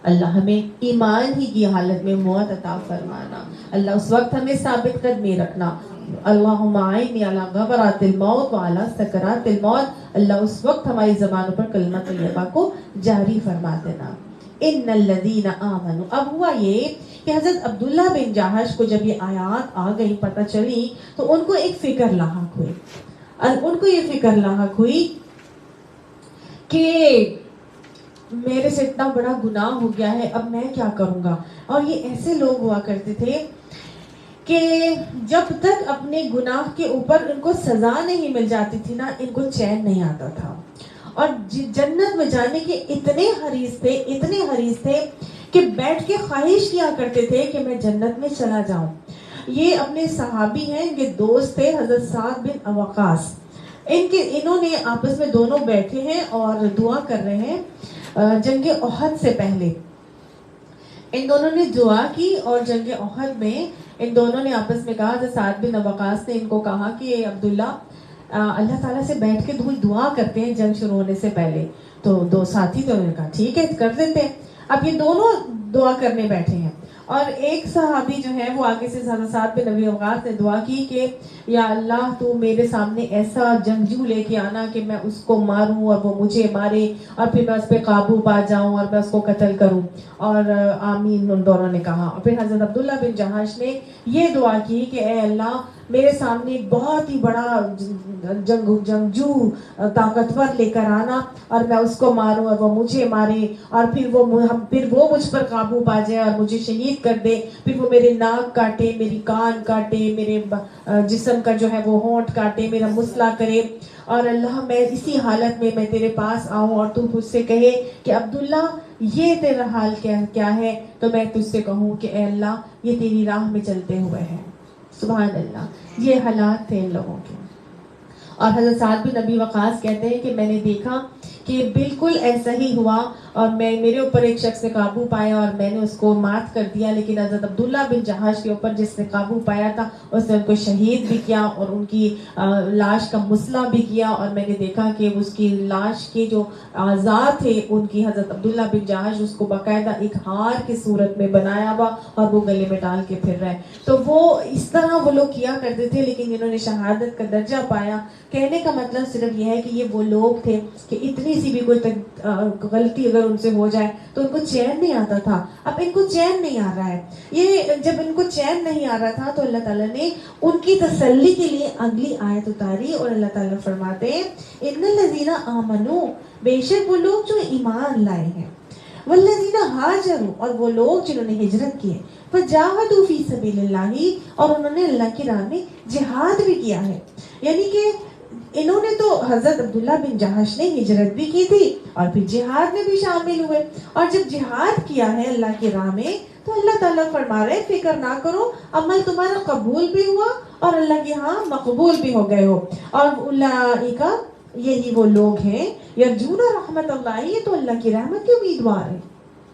اللہ ہمیں ایمان ہی کی حالت میں موت عطا فرمانا. اللہ اس وقت ہمیں ثابت قدمی رکھنا. اللہم اعنی علی غبرات الموت وعلی سکرات الموت. اللہ اس وقت ہماری زبانوں پر کلمہ طیبہ کو جاری فرما دینا. ان الذین آمنوا. اب ہوا یہ کہ حضرت عبداللہ بن جہش کو جب یہ آیات آ گئی، پتہ چلی، تو ان کو ایک فکر لاحق ہوئی. ان کو یہ فکر لاحق ہوئی کہ میرے سے اتنا بڑا گناہ ہو گیا ہے، اب میں کیا کروں گا. اور یہ ایسے لوگ ہوا کرتے تھے کہ جب تک اپنے گناہ کے اوپر ان کو سزا نہیں مل جاتی تھی نا، ان کو چین نہیں آتا تھا. اور جنت میں جانے کے اتنے حریص تھے کہ بیٹھ کے خواہش کیا کرتے تھے کہ میں جنت میں چلا جاؤں. یہ اپنے صحابی ہیں، ان کے دوست تھے حضرت سعد بن وقاص. انہوں نے آپس میں دونوں بیٹھے ہیں اور دعا کر رہے ہیں. جنگ احد سے پہلے ان دونوں نے دعا کی، اور جنگ احد میں ان دونوں نے آپس میں کہا، حضرت سعد بن وقاص نے ان کو کہا کہ عبداللہ اللہ تعالیٰ سے بیٹھ کے دعا کرتے ہیں جنگ شروع ہونے سے پہلے. تو دو ساتھی تو انہوں نے کہا ٹھیک ہے کر دیتے ہیں. اب یہ دونوں دعا کرنے بیٹھے ہیں، اور ایک صحابی جو ہے وہ آگے سے حضرت سعد بن ابی وقاص نے دعا کی کہ یا اللہ تو میرے سامنے ایسا جنگجو لے کے آنا کہ میں اس کو ماروں اور وہ مجھے مارے، اور پھر میں اس پہ قابو پا جاؤں اور میں اس کو قتل کروں. اور آمین ان دونوں نے کہا. اور پھر حضرت عبداللہ بن جہش نے یہ دعا کی کہ اے اللہ میرے سامنے بہت ہی بڑا جنگجو طاقتور لے کر آنا، اور میں اس کو ماروں اور وہ مجھے مارے، اور پھر وہ مجھ پر قابو پا جائے اور مجھے شہید کر دے. پھر وہ میرے ناک کاٹے، میری کان کاٹے، میرے جسم کا جو ہے وہ ہونٹ کاٹے، میرا مسئلہ کرے. اور اللہ میں اسی حالت میں تیرے پاس آؤں اور تو مجھ سے کہے کہ عبداللہ یہ تیرا حال کیا ہے، تو میں تجھ سے کہوں کہ اے اللہ یہ تیری راہ میں چلتے ہوئے ہیں. سبحان اللہ. یہ حالات تھے ان لوگوں کے. اور حضرت سعد بن ابی وقاص کہتے ہیں کہ میں نے دیکھا کہ بالکل ایسا ہی ہوا، اور میرے اوپر ایک شخص نے قابو پایا اور میں نے اس کو مات کر دیا، لیکن حضرت عبداللہ بن جہش کے اوپر جس نے قابو پایا تھا اس نے ان کو شہید بھی کیا اور ان کی لاش کا مسئلہ بھی کیا. اور میں نے دیکھا کہ اس کی لاش کے جو اعضاء تھے ان کی حضرت عبداللہ بن جہش اس کو باقاعدہ ایک ہار کی صورت میں بنایا ہوا اور وہ گلے میں ڈال کے پھر رہے. تو وہ اس طرح وہ لوگ کیا کرتے تھے، لیکن انہوں نے شہادت کا درجہ پایا. کہنے کا مطلب صرف یہ ہے کہ یہ وہ لوگ تھے کہ اتنی سی بھی کوئی غلطی اگر ان سے ہو جائے تو ان کو چین نہیں آتا تھا. اب ان کو چین نہیں آ رہا ہے. یہ جب ان کو چین نہیں آ رہا تھا تو اللہ تعالیٰ نے ان کی تسلی کے لیے اگلی آیت اتاری، اور اللہ تعالیٰ فرماتے ہیں ان الذین آمنوا، بے شک وہ لوگ جو ایمان لائے ہیں، والذین ہاجروا، اور وہ لوگ جنہوں نے ہجرت کی ہے، فجاہدوا فی سبیل اللہ، اور انہوں نے اللہ کی راہ میں جہاد بھی کیا ہے. یعنی کہ انہوں نے تو حضرت عبداللہ بن جہش نے ہجرت بھی کی تھی اور پھر جہاد میں بھی شامل ہوئے، اور جب جہاد کیا ہے اللہ کی راہ میں تو اللہ تعالیٰ فرما رہے فکر نہ کرو، عمل تمہارا قبول بھی ہوا اور اللہ کے ہاں مقبول بھی ہو گئے ہو. اور اولئک، یہی وہ لوگ ہیں، یرجون رحمت اللہ، یہ تو اللہ کی رحمت کے امیدوار ہیں.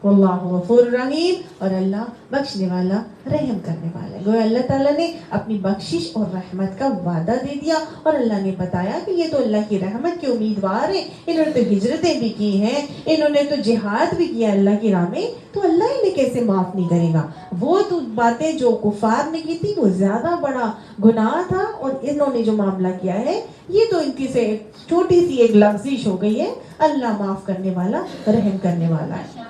واللہ غفور رحیم، اور اللہ بخشنے والا رحم کرنے والا ہے. گویا اللہ تعالیٰ نے اپنی بخشش اور رحمت کا وعدہ دے دیا، اور اللہ نے بتایا کہ یہ تو اللہ کی رحمت کے امیدوار ہیں، انہوں نے تو ہجرتیں بھی کی ہیں، انہوں نے تو جہاد بھی کیا اللہ کی راہ میں، تو اللہ انہیں کیسے معاف نہیں کرے گا. وہ تو باتیں جو کفار نے کی تھی وہ زیادہ بڑا گناہ تھا، اور انہوں نے جو معاملہ کیا ہے یہ تو ان کی سے چھوٹی سی ایک لغزش ہو گئی ہے. اللہ معاف کرنے والا رحم کرنے والا ہے.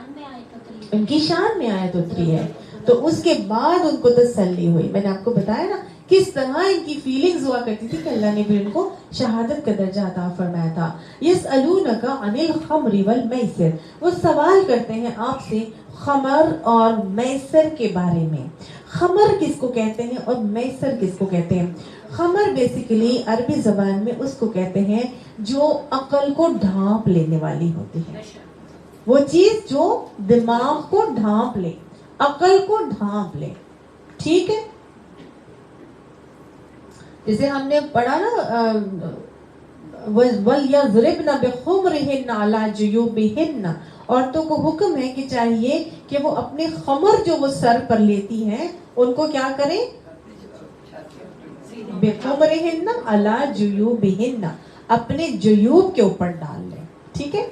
ان کی شان میں آیت اتری ہے، تو اس کے بعد ان کو تسلی ہوئی. میں نے آپ کو بتایا نا کس طرح ان کی فیلنگز ہوا کرتی تھی کہ اللہ نے بھی ان کو شہادت کا درجہ عطا فرمایا تھا. یسألونک عن الخمر والمیسر، وہ سوال کرتے ہیں آپ سے خمر اور میسر کے بارے میں. خمر کس کو کہتے ہیں اور میسر کس کو کہتے ہیں؟ خمر بیسیکلی عربی زبان میں اس کو کہتے ہیں جو عقل کو ڈھانپ لینے والی ہوتی ہے. وہ چیز جو دماغ کو ڈھانپ لے، عقل کو ڈھانپ لے. ٹھیک ہے، جسے ہم نے پڑھا نا وَلْيَضْرِبْنَ بِخُمُرِهِنَّ عَلَى جُيُوبِهِنَّ، عورتوں کو حکم ہے کہ چاہیے کہ وہ اپنے خمر جو وہ سر پر لیتی ہیں ان کو کیا کریں؟ بِخُمُرِهِنَّ عَلَى جُيُوبِهِنَّ، اپنے جیوب کے اوپر ڈال لیں. ٹھیک ہے،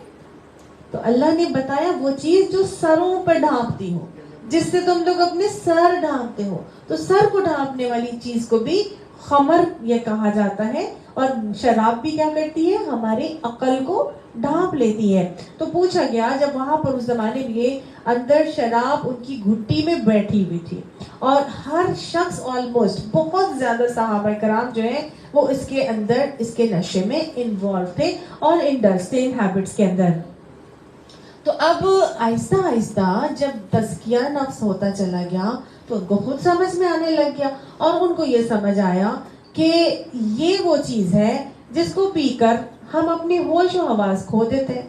تو اللہ نے بتایا وہ چیز جو سروں پہ ڈھانپتی ہو, جس سے تم لوگ اپنے سر ڈھانپتے ہو, تو سر کو ڈھانپنے والی چیز کو بھی خمر یہ کہا جاتا ہے. اور شراب بھی کیا کرتی ہے, ہماری عقل کو ڈھانپ لیتی ہے. تو پوچھا گیا جب وہاں پر اس زمانے میں اندر شراب ان کی گھٹی میں بیٹھی ہوئی تھی, اور ہر شخص آلموسٹ بہت زیادہ صحابہ کرام جو ہیں وہ اس کے اندر اس کے نشے میں انوالو تھے اور انڈلس تھے ان ہیبٹس کے اندر. تو اب آہستہ آہستہ جب تزکیہ نفس ہوتا چلا گیا تو ان کو خود سمجھ میں آنے لگ گیا, اور ان کو یہ سمجھ آیا کہ یہ وہ چیز ہے جس کو پی کر ہم اپنی ہوش و حواس کھو دیتے ہیں,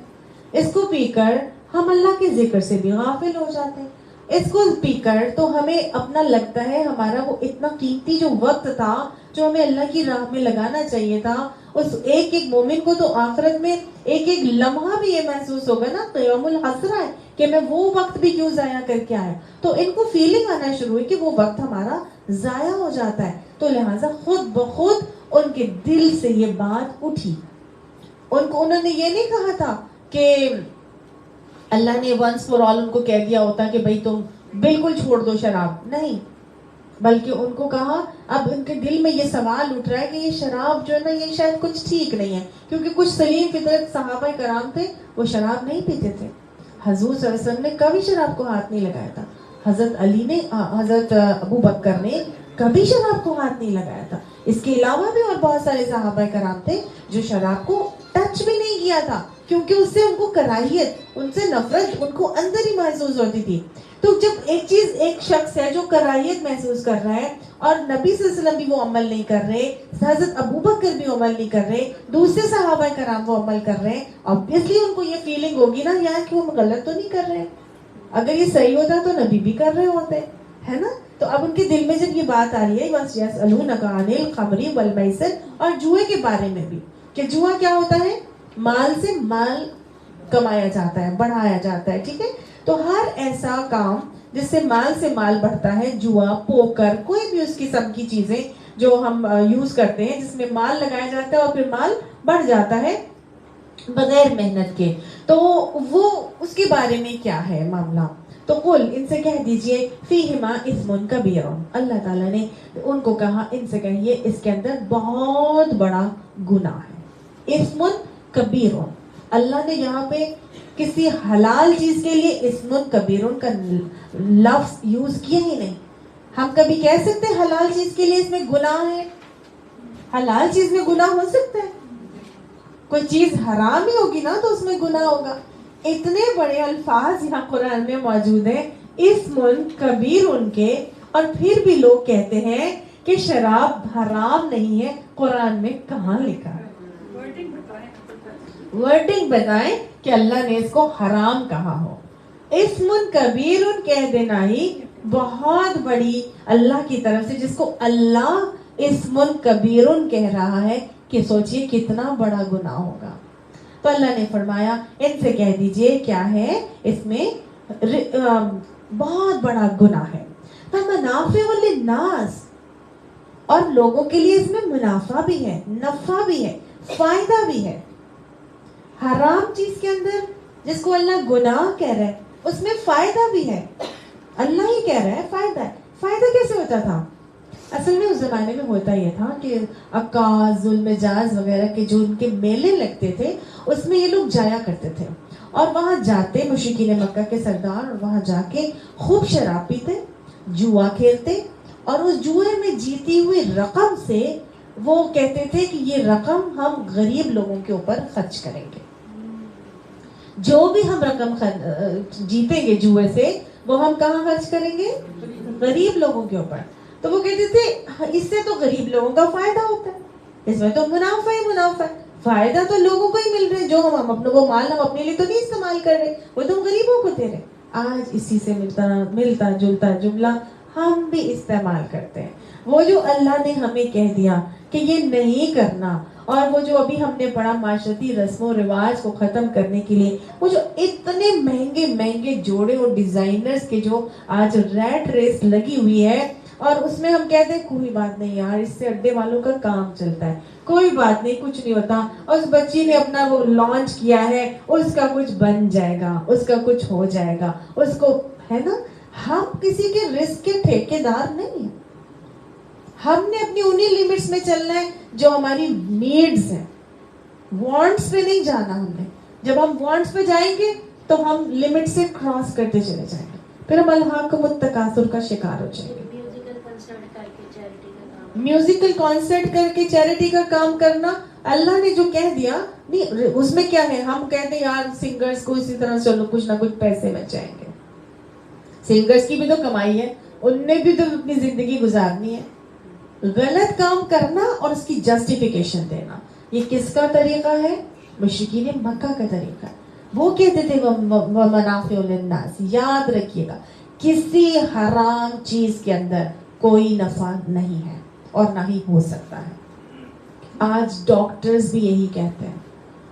اس کو پی کر ہم اللہ کے ذکر سے بھی غافل ہو جاتے ہیں, اس کو پی کر تو ہمیں اپنا لگتا ہے ہمارا وہ اتنا قیمتی جو وقت تھا جو ہمیں اللہ کی راہ میں لگانا چاہیے تھا, اس ایک ایک مومن کو تو آخرت میں ایک ایک لمحہ بھی یہ محسوس ہوگا نا قیام الحسرہ ہے کہ میں وہ وقت بھی کیوں ضائع کر کے آیا. تو ان کو فیلنگ آنا شروع ہوئی کہ وہ وقت ہمارا ضائع ہو جاتا ہے. تو لہٰذا خود بخود ان کے دل سے یہ بات اٹھی. انہوں نے یہ نہیں کہا تھا کہ اللہ نے ونس فار آل ان کو کہہ دیا ہوتا کہ بھئی تم بالکل چھوڑ دو شراب, نہیں, بلکہ ان کو کہا, اب ان کے دل میں یہ سوال اٹھ رہا ہے کہ یہ شراب جو ہے نا یہ شاید کچھ ٹھیک نہیں ہے, کیونکہ کچھ سلیم فطرت صحابہ کرام تھے وہ شراب نہیں پیتے تھے. حضور صلی اللہ علیہ وسلم نے کبھی شراب کو ہاتھ نہیں لگایا تھا, حضرت علی نے حضرت ابو بکر نے کبھی شراب کو ہاتھ نہیں لگایا تھا. اس کے علاوہ بھی اور بہت سارے صحابہ کرام تھے جو شراب کو ٹچ بھی نہیں کیا تھا, کیونکہ اس سے ان کو کراہیت, ان سے نفرت ان کو اندر ہی محسوس ہوتی تھی. تو جب ایک شخص ہے جو کراہیت محسوس کر رہا ہے اور نبی صلی اللہ علیہ وسلم بھی وہ عمل نہیں کر رہے, حضرت ابوبکر بھی عمل نہیں کر رہے, دوسرے صحابہ کرام وہ عمل کر رہے ہیں, obviously ان کو یہ فیلنگ ہوگی نا یار کہ وہ غلط تو نہیں کر رہے, اگر یہ صحیح ہوتا تو نبی بھی کر رہے ہوتے, ہے نا. تو اب ان کے دل میں جب یہ بات آ رہی ہے بس یسألونک عن الخمر والمیسر, اور جوئے کے بارے میں بھی کہ جوا کیا ہوتا ہے, مال سے مال کمایا جاتا ہے, بڑھایا جاتا ہے, ٹھیک ہے. تو ہر ایسا کام جس سے مال سے مال بڑھتا ہے, جوا, پوکر, کوئی بھی اس قسم کی چیزیں جو ہم یوز کرتے ہیں جس میں مال لگایا جاتا ہے اور پھر مال بڑھ جاتا ہے بغیر محنت کے, تو وہ اس کے بارے میں کیا ہے معاملہ. تو قل, ان سے کہہ دیجئے, فیہما اثم کبیر, اللہ تعالیٰ نے ان کو کہا ان سے کہیے اس کے اندر بہت بڑا گناہ ہے. اثم کبیر, اللہ نے یہاں پہ کسی حلال چیز کے لیے اثم کبیر کا لفظ یوز کیا ہی نہیں. ہم کبھی کہہ سکتے ہیں حلال چیز کے لیے اس میں گناہ ہے؟ حلال چیز میں گناہ ہو سکتا ہے؟ کوئی چیز حرام ہی ہوگی نا تو اس میں گناہ ہوگا. اتنے بڑے الفاظ یہاں قرآن میں موجود ہیں, اسم کبیر ان کے, اور پھر بھی لوگ کہتے ہیں کہ شراب حرام نہیں ہے. قرآن میں کہاں لکھا ہے؟ ورڈنگ بتائیں کہ اللہ نے اس کو حرام کہا ہو. اسم کبیر کہہ دینا ہی بہت بڑی اللہ کی طرف سے, جس کو اللہ اسم کبیر کہہ رہا ہے, کہ سوچئے کتنا بڑا گناہ ہوگا. تو اللہ نے فرمایا ان سے کہہ دیجئے کیا ہے اس میں بہت بڑا گناہ ہے. فمنافع للناس, اور لوگوں کے لیے اس میں منافع بھی ہے, نفع بھی ہے, فائدہ بھی ہے. حرام چیز کے اندر جس کو اللہ گناہ کہہ رہا ہے اس میں فائدہ بھی ہے. اللہ ہی کہہ رہا ہے فائدہ ہے. فائدہ کیسے ہوتا تھا؟ اصل میں اس زمانے میں ہوتا یہ تھا کہ عکاظ, ذوالمجاز وغیرہ کے جو ان کے میلے لگتے تھے اس میں یہ لوگ جایا کرتے تھے, اور وہاں جاتے مشرکین مکہ کے سردار, اور وہاں جا کے خوب شراب پیتے, جوا کھیلتے, اور اس جوئے میں جیتی ہوئی رقم سے وہ کہتے تھے کہ یہ رقم ہم غریب لوگوں کے اوپر خرچ کریں گے. جو بھی ہم رقم جیتیں گے جوئے سے وہ ہم کہاں خرچ کریں گے؟ غریب لوگوں کے اوپر. تو وہ کہتے تھے اس سے تو غریب لوگوں کا فائدہ ہوتا ہے, اس میں تو منافع ہی منافع ہے, فائدہ تو لوگوں کو ہی مل رہا ہے, جو ہم اپنے وہ مال ہم اپنے لیے تو نہیں استعمال کر رہے, وہ تو ہم غریبوں کو دے رہے. آج اسی سے ملتا جلتا جملہ ہم بھی استعمال کرتے ہیں. وہ جو اللہ نے ہمیں کہہ دیا کہ یہ نہیں کرنا, اور وہ جو ابھی ہم نے پڑھا معاشرتی رسم و رواج کو ختم کرنے کے لیے وہ جو اتنے مہنگے مہنگے جوڑے اور ڈیزائنرز کے جو آج ریٹ ریس لگی ہوئی ہے, اور اس میں ہم کہتے ہیں کوئی بات نہیں یار، اس سے اڈے والوں کا کام چلتا ہے، کوئی بات نہیں، کچھ نہیں ہوتا، اور اس بچی نے اپنا وہ لانچ کیا ہے، اس کا کچھ بن جائے گا، اس کا کچھ ہو جائے گا، اس کو ہے نا. ہم کسی کے رزق کے ٹھیکے دار نہیں ہیں. ہم نے اپنی انہی لمٹس میں چلنا ہے جو ہماری نیڈز ہیں. وانٹس پہ نہیں جانا ہم نے. جب ہم وانٹس پہ جائیں گے تو ہم لمٹ سے کراس کرتے چلے جائیں گے، پھر ہم الحاقم التکاثر کا شکار ہو جائیں گے. میوزیکل کانسرٹ کر کے چیریٹی کا کام کرنا، اللہ نے جو کہہ دیا نہیں، اس میں کیا ہے؟ ہم کہتے ہیں یار سنگرز کو اسی طرح چلو کچھ نہ کچھ پیسے بچ جائیں گے. سنگرز کی بھی تو کمائی ہے، ان نے بھی تو اپنی زندگی گزارنی ہے. غلط کام کرنا اور اس کی جسٹیفیکیشن دینا، یہ کس کا طریقہ ہے؟ مشرکین مکہ کا طریقہ. وہ کہتے تھے وَمَنَافِعُ لِلنَّاسِ. یاد رکھیے گا، کسی حرام چیز کے اندر کوئی نفع نہیں ہے اور نہ ہی ہو سکتا ہے. آج ڈاکٹرز بھی یہی کہتے ہیں،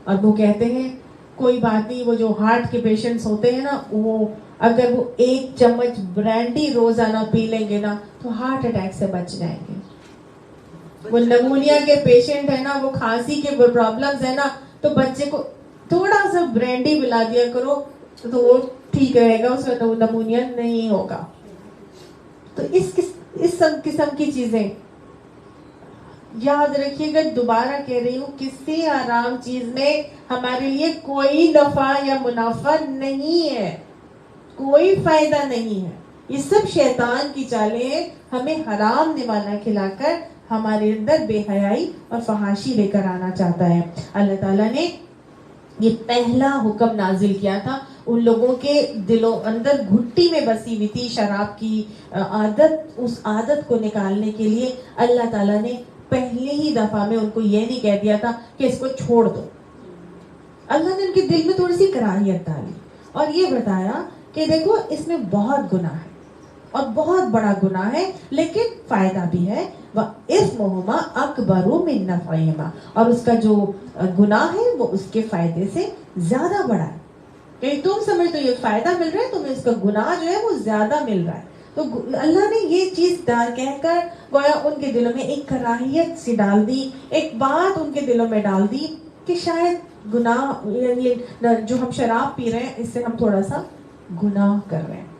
اور وہ کہتے ہیں کوئی بات نہیں، وہ جو ہارٹ کے پیشنٹس ہوتے ہیں نا، وہ اگر وہ 1 چمچ برانڈی روزانہ پی لیں گے نا تو ہارٹ اٹیک سے بچ جائیں گے. وہ نمونیا کے پیشنٹ ہے نا، وہ کھانسی کے پرابلمز ہے نا، تو بچے کو تھوڑا سا برانڈی ملا دیا کرو تو وہ ٹھیک رہے گا، اس کا نمونیا نہیں ہوگا. تو اس قسم کی چیزیں یاد رکھیے گا. دوبارہ کہہ رہی ہوں، کسی حرام چیز میں ہمارے لیے کوئی نفع یا منافع نہیں ہے، کوئی فائدہ نہیں ہے. یہ سب شیطان کی چالیں ہیں، ہمیں حرام نوالا کھلا کر ہمارے اندر بے حیائی اور فحاشی لے کر آنا چاہتا ہے. اللہ تعالیٰ نے یہ پہلا حکم نازل کیا تھا ان لوگوں کے دلوں اندر گھٹی میں بسی ہوئی تھی شراب کی عادت، اس عادت کو نکالنے کے لیے اللہ تعالیٰ نے پہلے ہی دفعہ میں ان کو یہ نہیں کہہ دیا تھا کہ اس کو چھوڑ دو. اللہ نے ان کے دل میں تھوڑی سی کراہیت ڈالی اور یہ بتایا کہ دیکھو اس میں بہت گناہ ہے اور بہت بڑا گناہ ہے، لیکن فائدہ بھی ہے. وَإِثْمُهُمَا أَكْبَرُ مِن نَفْعِهِمَا. اور اس کا جو گناہ ہے وہ اس کے فائدے سے زیادہ بڑا ہے. کہ تم سمجھتے ہو یہ فائدہ مل رہا ہے، تمہیں اس کا گناہ جو ہے وہ زیادہ مل رہا ہے. تو اللہ نے یہ چیز کہہ کر گویا ان کے دلوں میں ایک کراہیت سی ڈال دی، ایک بات ان کے دلوں میں ڈال دی کہ شاید گناہ، یعنی جو ہم شراب پی رہے ہیں اس سے ہم تھوڑا سا گناہ کر رہے ہیں،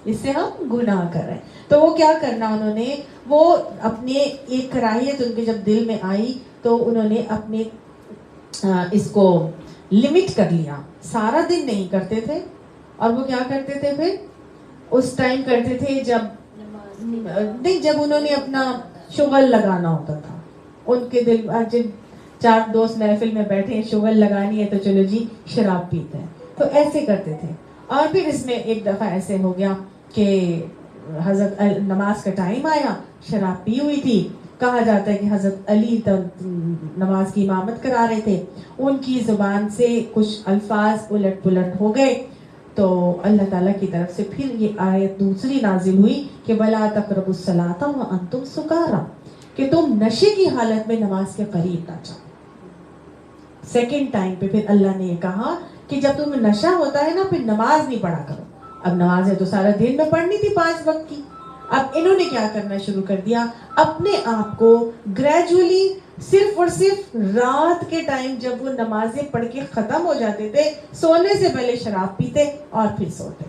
اس سے ہم گناہ کر رہے ہیں. تو وہ کیا کرنا، انہوں نے وہ اپنے ایک کراہیت ان کے جب دل میں آئی تو انہوں نے اپنے اس کو لمٹ کر لیا. سارا دن نہیں کرتے تھے، اور وہ کیا کرتے تھے پھر اس ٹائم کرتے تھے جب انہوں نے اپنا شغل لگانا ہوتا تھا. ان کے دل جب 4 دوست محفل میں بیٹھے ہیں، شغل لگانی ہے تو چلو جی شراب پیتے ہیں، تو ایسے کرتے تھے. اور پھر اس میں ایک دفعہ ایسے ہو گیا کہ حضرت نماز کا ٹائم آیا، شراب پی ہوئی تھی. کہا جاتا ہے کہ حضرت علی نماز کی امامت کرا رہے تھے، ان کی زبان سے کچھ الفاظ الٹ پلٹ ہو گئے. تو اللہ تعالیٰ کی طرف سے پھر یہ آیت دوسری نازل ہوئی کہ وَلَا تَقْرَبُوا الصَّلَاةَ وَأَنْتُمْ سُكَارَىٰ، کہ تم نشے کی حالت میں نماز کے قریب نہ جاؤ. سیکنڈ ٹائم پہ پھر اللہ نے یہ کہا کہ جب تمہیں نشہ ہوتا ہے نا پھر نماز نہیں پڑھا کرو. اب نماز ہے تو سارا دن میں پڑھنی تھی 5 وقت کی. اب انہوں نے کیا کرنا شروع کر دیا، اپنے آپ کو گریجولی صرف اور صرف رات کے ٹائم جب وہ نمازیں پڑھ کے ختم ہو جاتے تھے، سونے سے پہلے شراب پیتے اور پھر سوتے.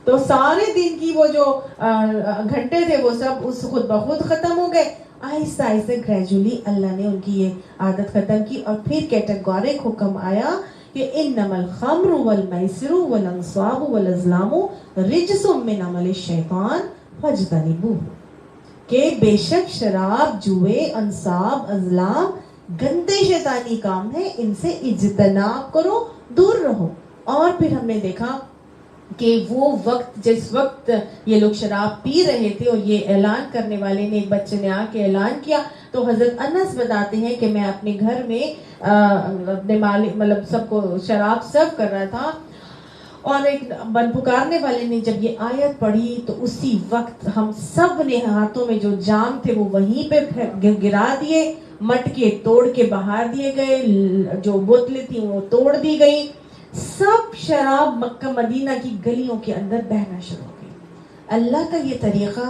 تو سارے دن کی وہ جو گھنٹے تھے وہ سب اس خود بخود ختم ہو گئے. آہستہ آہستہ گریجولی اللہ نے ان کی یہ عادت ختم کی. اور پھر کیٹیگورک حکم آیا کہ انما الخمر والمیسر والانصاب والازلام رجس من عمل الشیطان فاجتنبوہ، کہ بے شک شراب، جوئے، انصاب، ازلام گندے شیطانی کام ہیں، ان سے اجتناب کرو، دور رہو. اور پھر ہم نے دیکھا کہ وہ وقت، جس وقت یہ لوگ شراب پی رہے تھے اور یہ اعلان کرنے والے نے، ایک بچے نے آ کے اعلان کیا، تو حضرت انس بتاتے ہیں کہ میں اپنے گھر میں اپنے مالک مطلب سب کو شراب سرو کر رہا تھا، اور ایک بن پکارنے والے نے جب یہ آیت پڑھی تو اسی وقت ہم سب نے ہاتھوں میں جو جام تھے وہ وہیں پہ گرا دیے، مٹکے توڑ کے بہا دیے گئے، جو بوتلیں تھیں وہ توڑ دی گئی. سب شراب مکہ مدینہ کی گلیوں کے اندر بہنا شروع ہو گئی. اللہ کا یہ طریقہ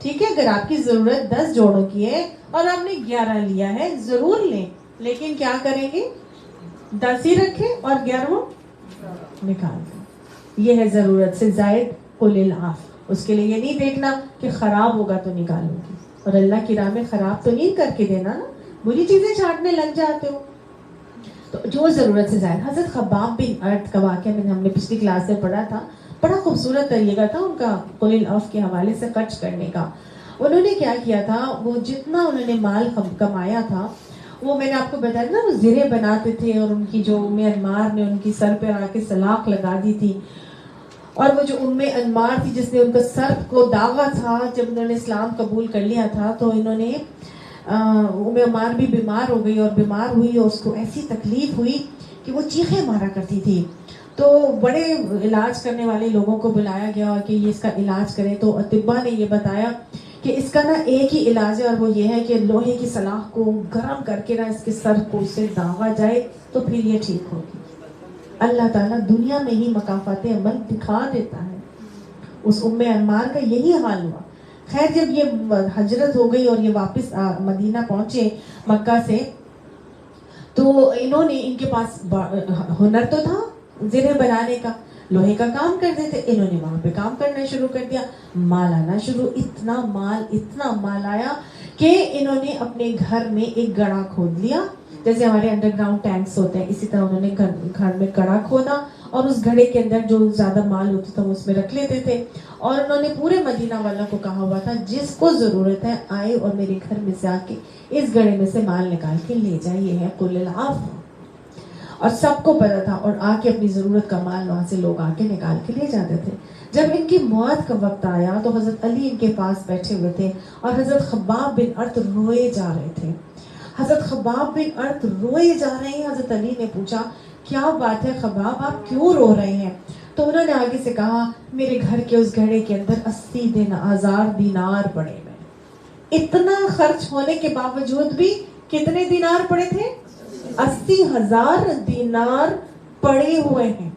ٹھیک ہے, اگر آپ کی ضرورت 10 جوڑوں کی ہے اور آپ نے 11 لیا ہے, ضرور لیں, لیکن کیا کریں گے, 10 ہی رکھیں اور 11 نکال دیں. یہ ہے ضرورت سے زائد قل العف. اس کے لیے یہ نہیں دیکھنا کہ خراب ہوگا تو نکالوں گی, اور اللہ کی راہ میں خراب تو نہیں کر کے دینا نا, بری چیزیں چاٹنے لگ جاتے ہو. تو جو ضرورت سے زائد. حضرت خباب بن ارت کا واقعہ ہم نے پچھلی کلاس میں پڑھا تھا, بڑا خوبصورت طریقہ تھا ان کا قل العف کے حوالے سے خرچ کرنے کا. انہوں نے کیا کیا تھا, وہ جتنا انہوں نے مال کمایا تھا, وہ میں نے آپ کو بتایا نا, وہ زرے بناتے تھے, اور ان کی جو ام انمار نے ان کی سر پہ آ کے سلاخ لگا دی تھی, اور وہ جو ام انمار تھی جس نے ان کا سر کو داغا تھا جب انہوں نے اسلام قبول کر لیا تھا, تو انہوں نے ام انمار بھی بیمار ہو گئی, اور بیمار ہوئی اور اس کو ایسی تکلیف ہوئی کہ وہ چیخیں مارا کرتی تھی. تو بڑے علاج کرنے والے لوگوں کو بلایا گیا کہ یہ اس کا علاج کریں. تو اطباء نے یہ بتایا کہ اس کا نا ایک ہی علاج ہے, اور وہ یہ ہے کہ لوہے کی سلاخ کو گرم کر کے نا اس کے سر کو اسے داغا جائے تو پھر یہ ٹھیک ہوگی. اللہ تعالیٰ دنیا میں ہی مکافات عمل دکھا دیتا ہے. اس ام انمار کا یہی حال ہوا. خیر جب یہ ہجرت ہو گئی اور یہ واپس مدینہ پہنچے مکہ سے, تو انہوں نے, ان کے پاس ہنر تو تھا زرے بنانے کا, لوہے کا کام کرتے تھے, انہوں نے وہاں پہ کام کرنا شروع کر دیا. مال آنا شروع, اتنا مال آیا کہ انہوں نے اپنے گھر میں ایک گڑھا کھود لیا. جیسے ہمارے انڈر گراؤنڈ ٹینکس ہوتے ہیں, اسی طرح انہوں نے گھر میں گڑھا کھودا, اور اس گھڑے کے اندر جو زیادہ مال ہوتا تھا وہ اس میں رکھ لیتے تھے. اور انہوں نے پورے مدینہ والوں کو کہا ہوا تھا, جس کو ضرورت ہے آئے اور میرے گھر میں سے آ کے اس گڑھے میں سے مال نکال کے لے جائے. یہ ہے قل العف. اور سب کو پتا تھا, اور آ کے اپنی ضرورت کا مال وہاں سے لوگ آ کے نکال کے لے جاتے تھے. جب ان کی موت کا وقت آیا تو حضرت علی ان کے پاس بیٹھے ہوئے تھے, اور حضرت خباب بن ارت روئے جا رہے تھے. حضرت خباب بن ارت روئے جا رہے ہیں. حضرت علی نے پوچھا, کیا بات ہے خباب, آپ کیوں رو رہے ہیں؟ تو انہوں نے آگے سے کہا, میرے گھر کے اس گھڑے کے اندر 80,000 دینار پڑے ہوئے. اتنا خرچ ہونے کے باوجود بھی کتنے دینار پڑے تھے؟ 80,000 دینار پڑے ہوئے ہیں.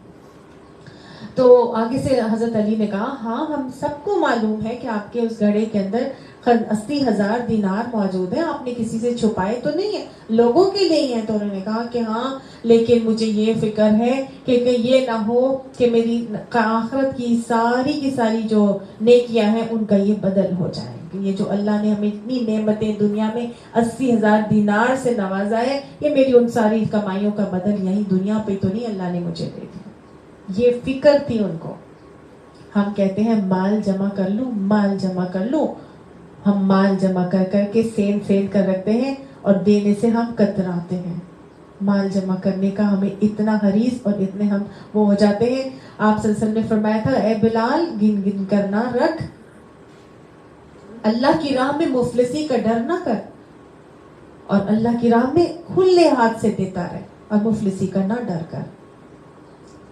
تو آگے سے حضرت علی نے کہا, ہاں ہم سب کو معلوم ہے کہ آپ کے اس گھڑے کے اندر 80,000 دینار موجود ہیں, آپ نے کسی سے چھپائے تو نہیں ہے, لوگوں کے لیے ہی ہیں. تو انہوں نے کہا کہ ہاں, لیکن مجھے یہ فکر ہے کہ یہ نہ ہو کہ میری آخرت کی ساری جو نیکیاں ہیں ان کا یہ بدل ہو جائے. یہ جو اللہ نے ہمیں اتنی نعمتیں دنیا میں 80,000 دینار سے نوازا ہے, یہ میری ان ساری کمائیوں کا بدل یہی دنیا پہ تو نہیں اللہ نے مجھے دے دیا. یہ فکر تھی ان کو. ہم کہتے ہیں مال جمع کر لوں. ہم مال جمع کر کے سین کر رکھتے ہیں, اور دینے سے ہم کتراتے ہیں. مال جمع کرنے کا ہمیں اتنا حریص اور اتنے ہم وہ ہو جاتے ہیں. آپ صلی اللہ علیہ وسلم نے فرمایا تھا, اے بلال گن کرنا رکھ, اللہ کی راہ میں مفلسی کا ڈر نہ کر, اور اللہ کی راہ میں کھلے ہاتھ سے دیتا رہے, اور مفلسی کا نہ ڈر کر.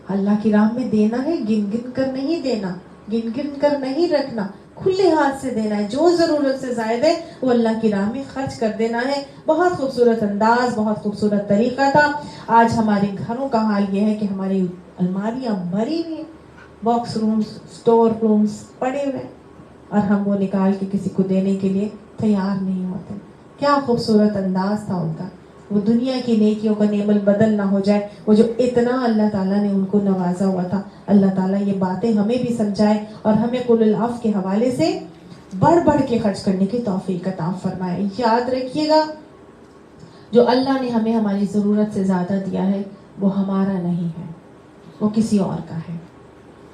اللہ کی راہ میں دینا ہے, گن کر نہیں دینا, گن کر نہیں رکھنا, کھلے ہاتھ سے دینا ہے. جو ضرورت سے زائد ہے وہ اللہ کی راہ میں خرچ کر دینا ہے. بہت خوبصورت انداز, بہت خوبصورت طریقہ تھا. آج ہمارے گھروں کا حال یہ ہے کہ ہماری الماریاں بھری ہوئی ہیں, باکس رومز, اسٹور رومز پڑے ہوئے, اور ہم وہ نکال کے کسی کو دینے کے لیے تیار نہیں ہوتے. کیا خوبصورت انداز تھا ان کا. وہ دنیا کی نیکیوں کا نعم البدل نہ ہو جائے. وہ جو اتنا اللہ تعالیٰ نے ان کو نوازا ہوا تھا, اللہ تعالیٰ یہ باتیں ہمیں بھی سمجھائے, اور ہمیں قل العف کے حوالے سے بڑھ کے خرچ کرنے کی توفیق عطا فرمائے. یاد رکھیے گا, جو اللہ نے ہمیں ہماری ضرورت سے زیادہ دیا ہے وہ ہمارا نہیں ہے, وہ کسی اور کا ہے.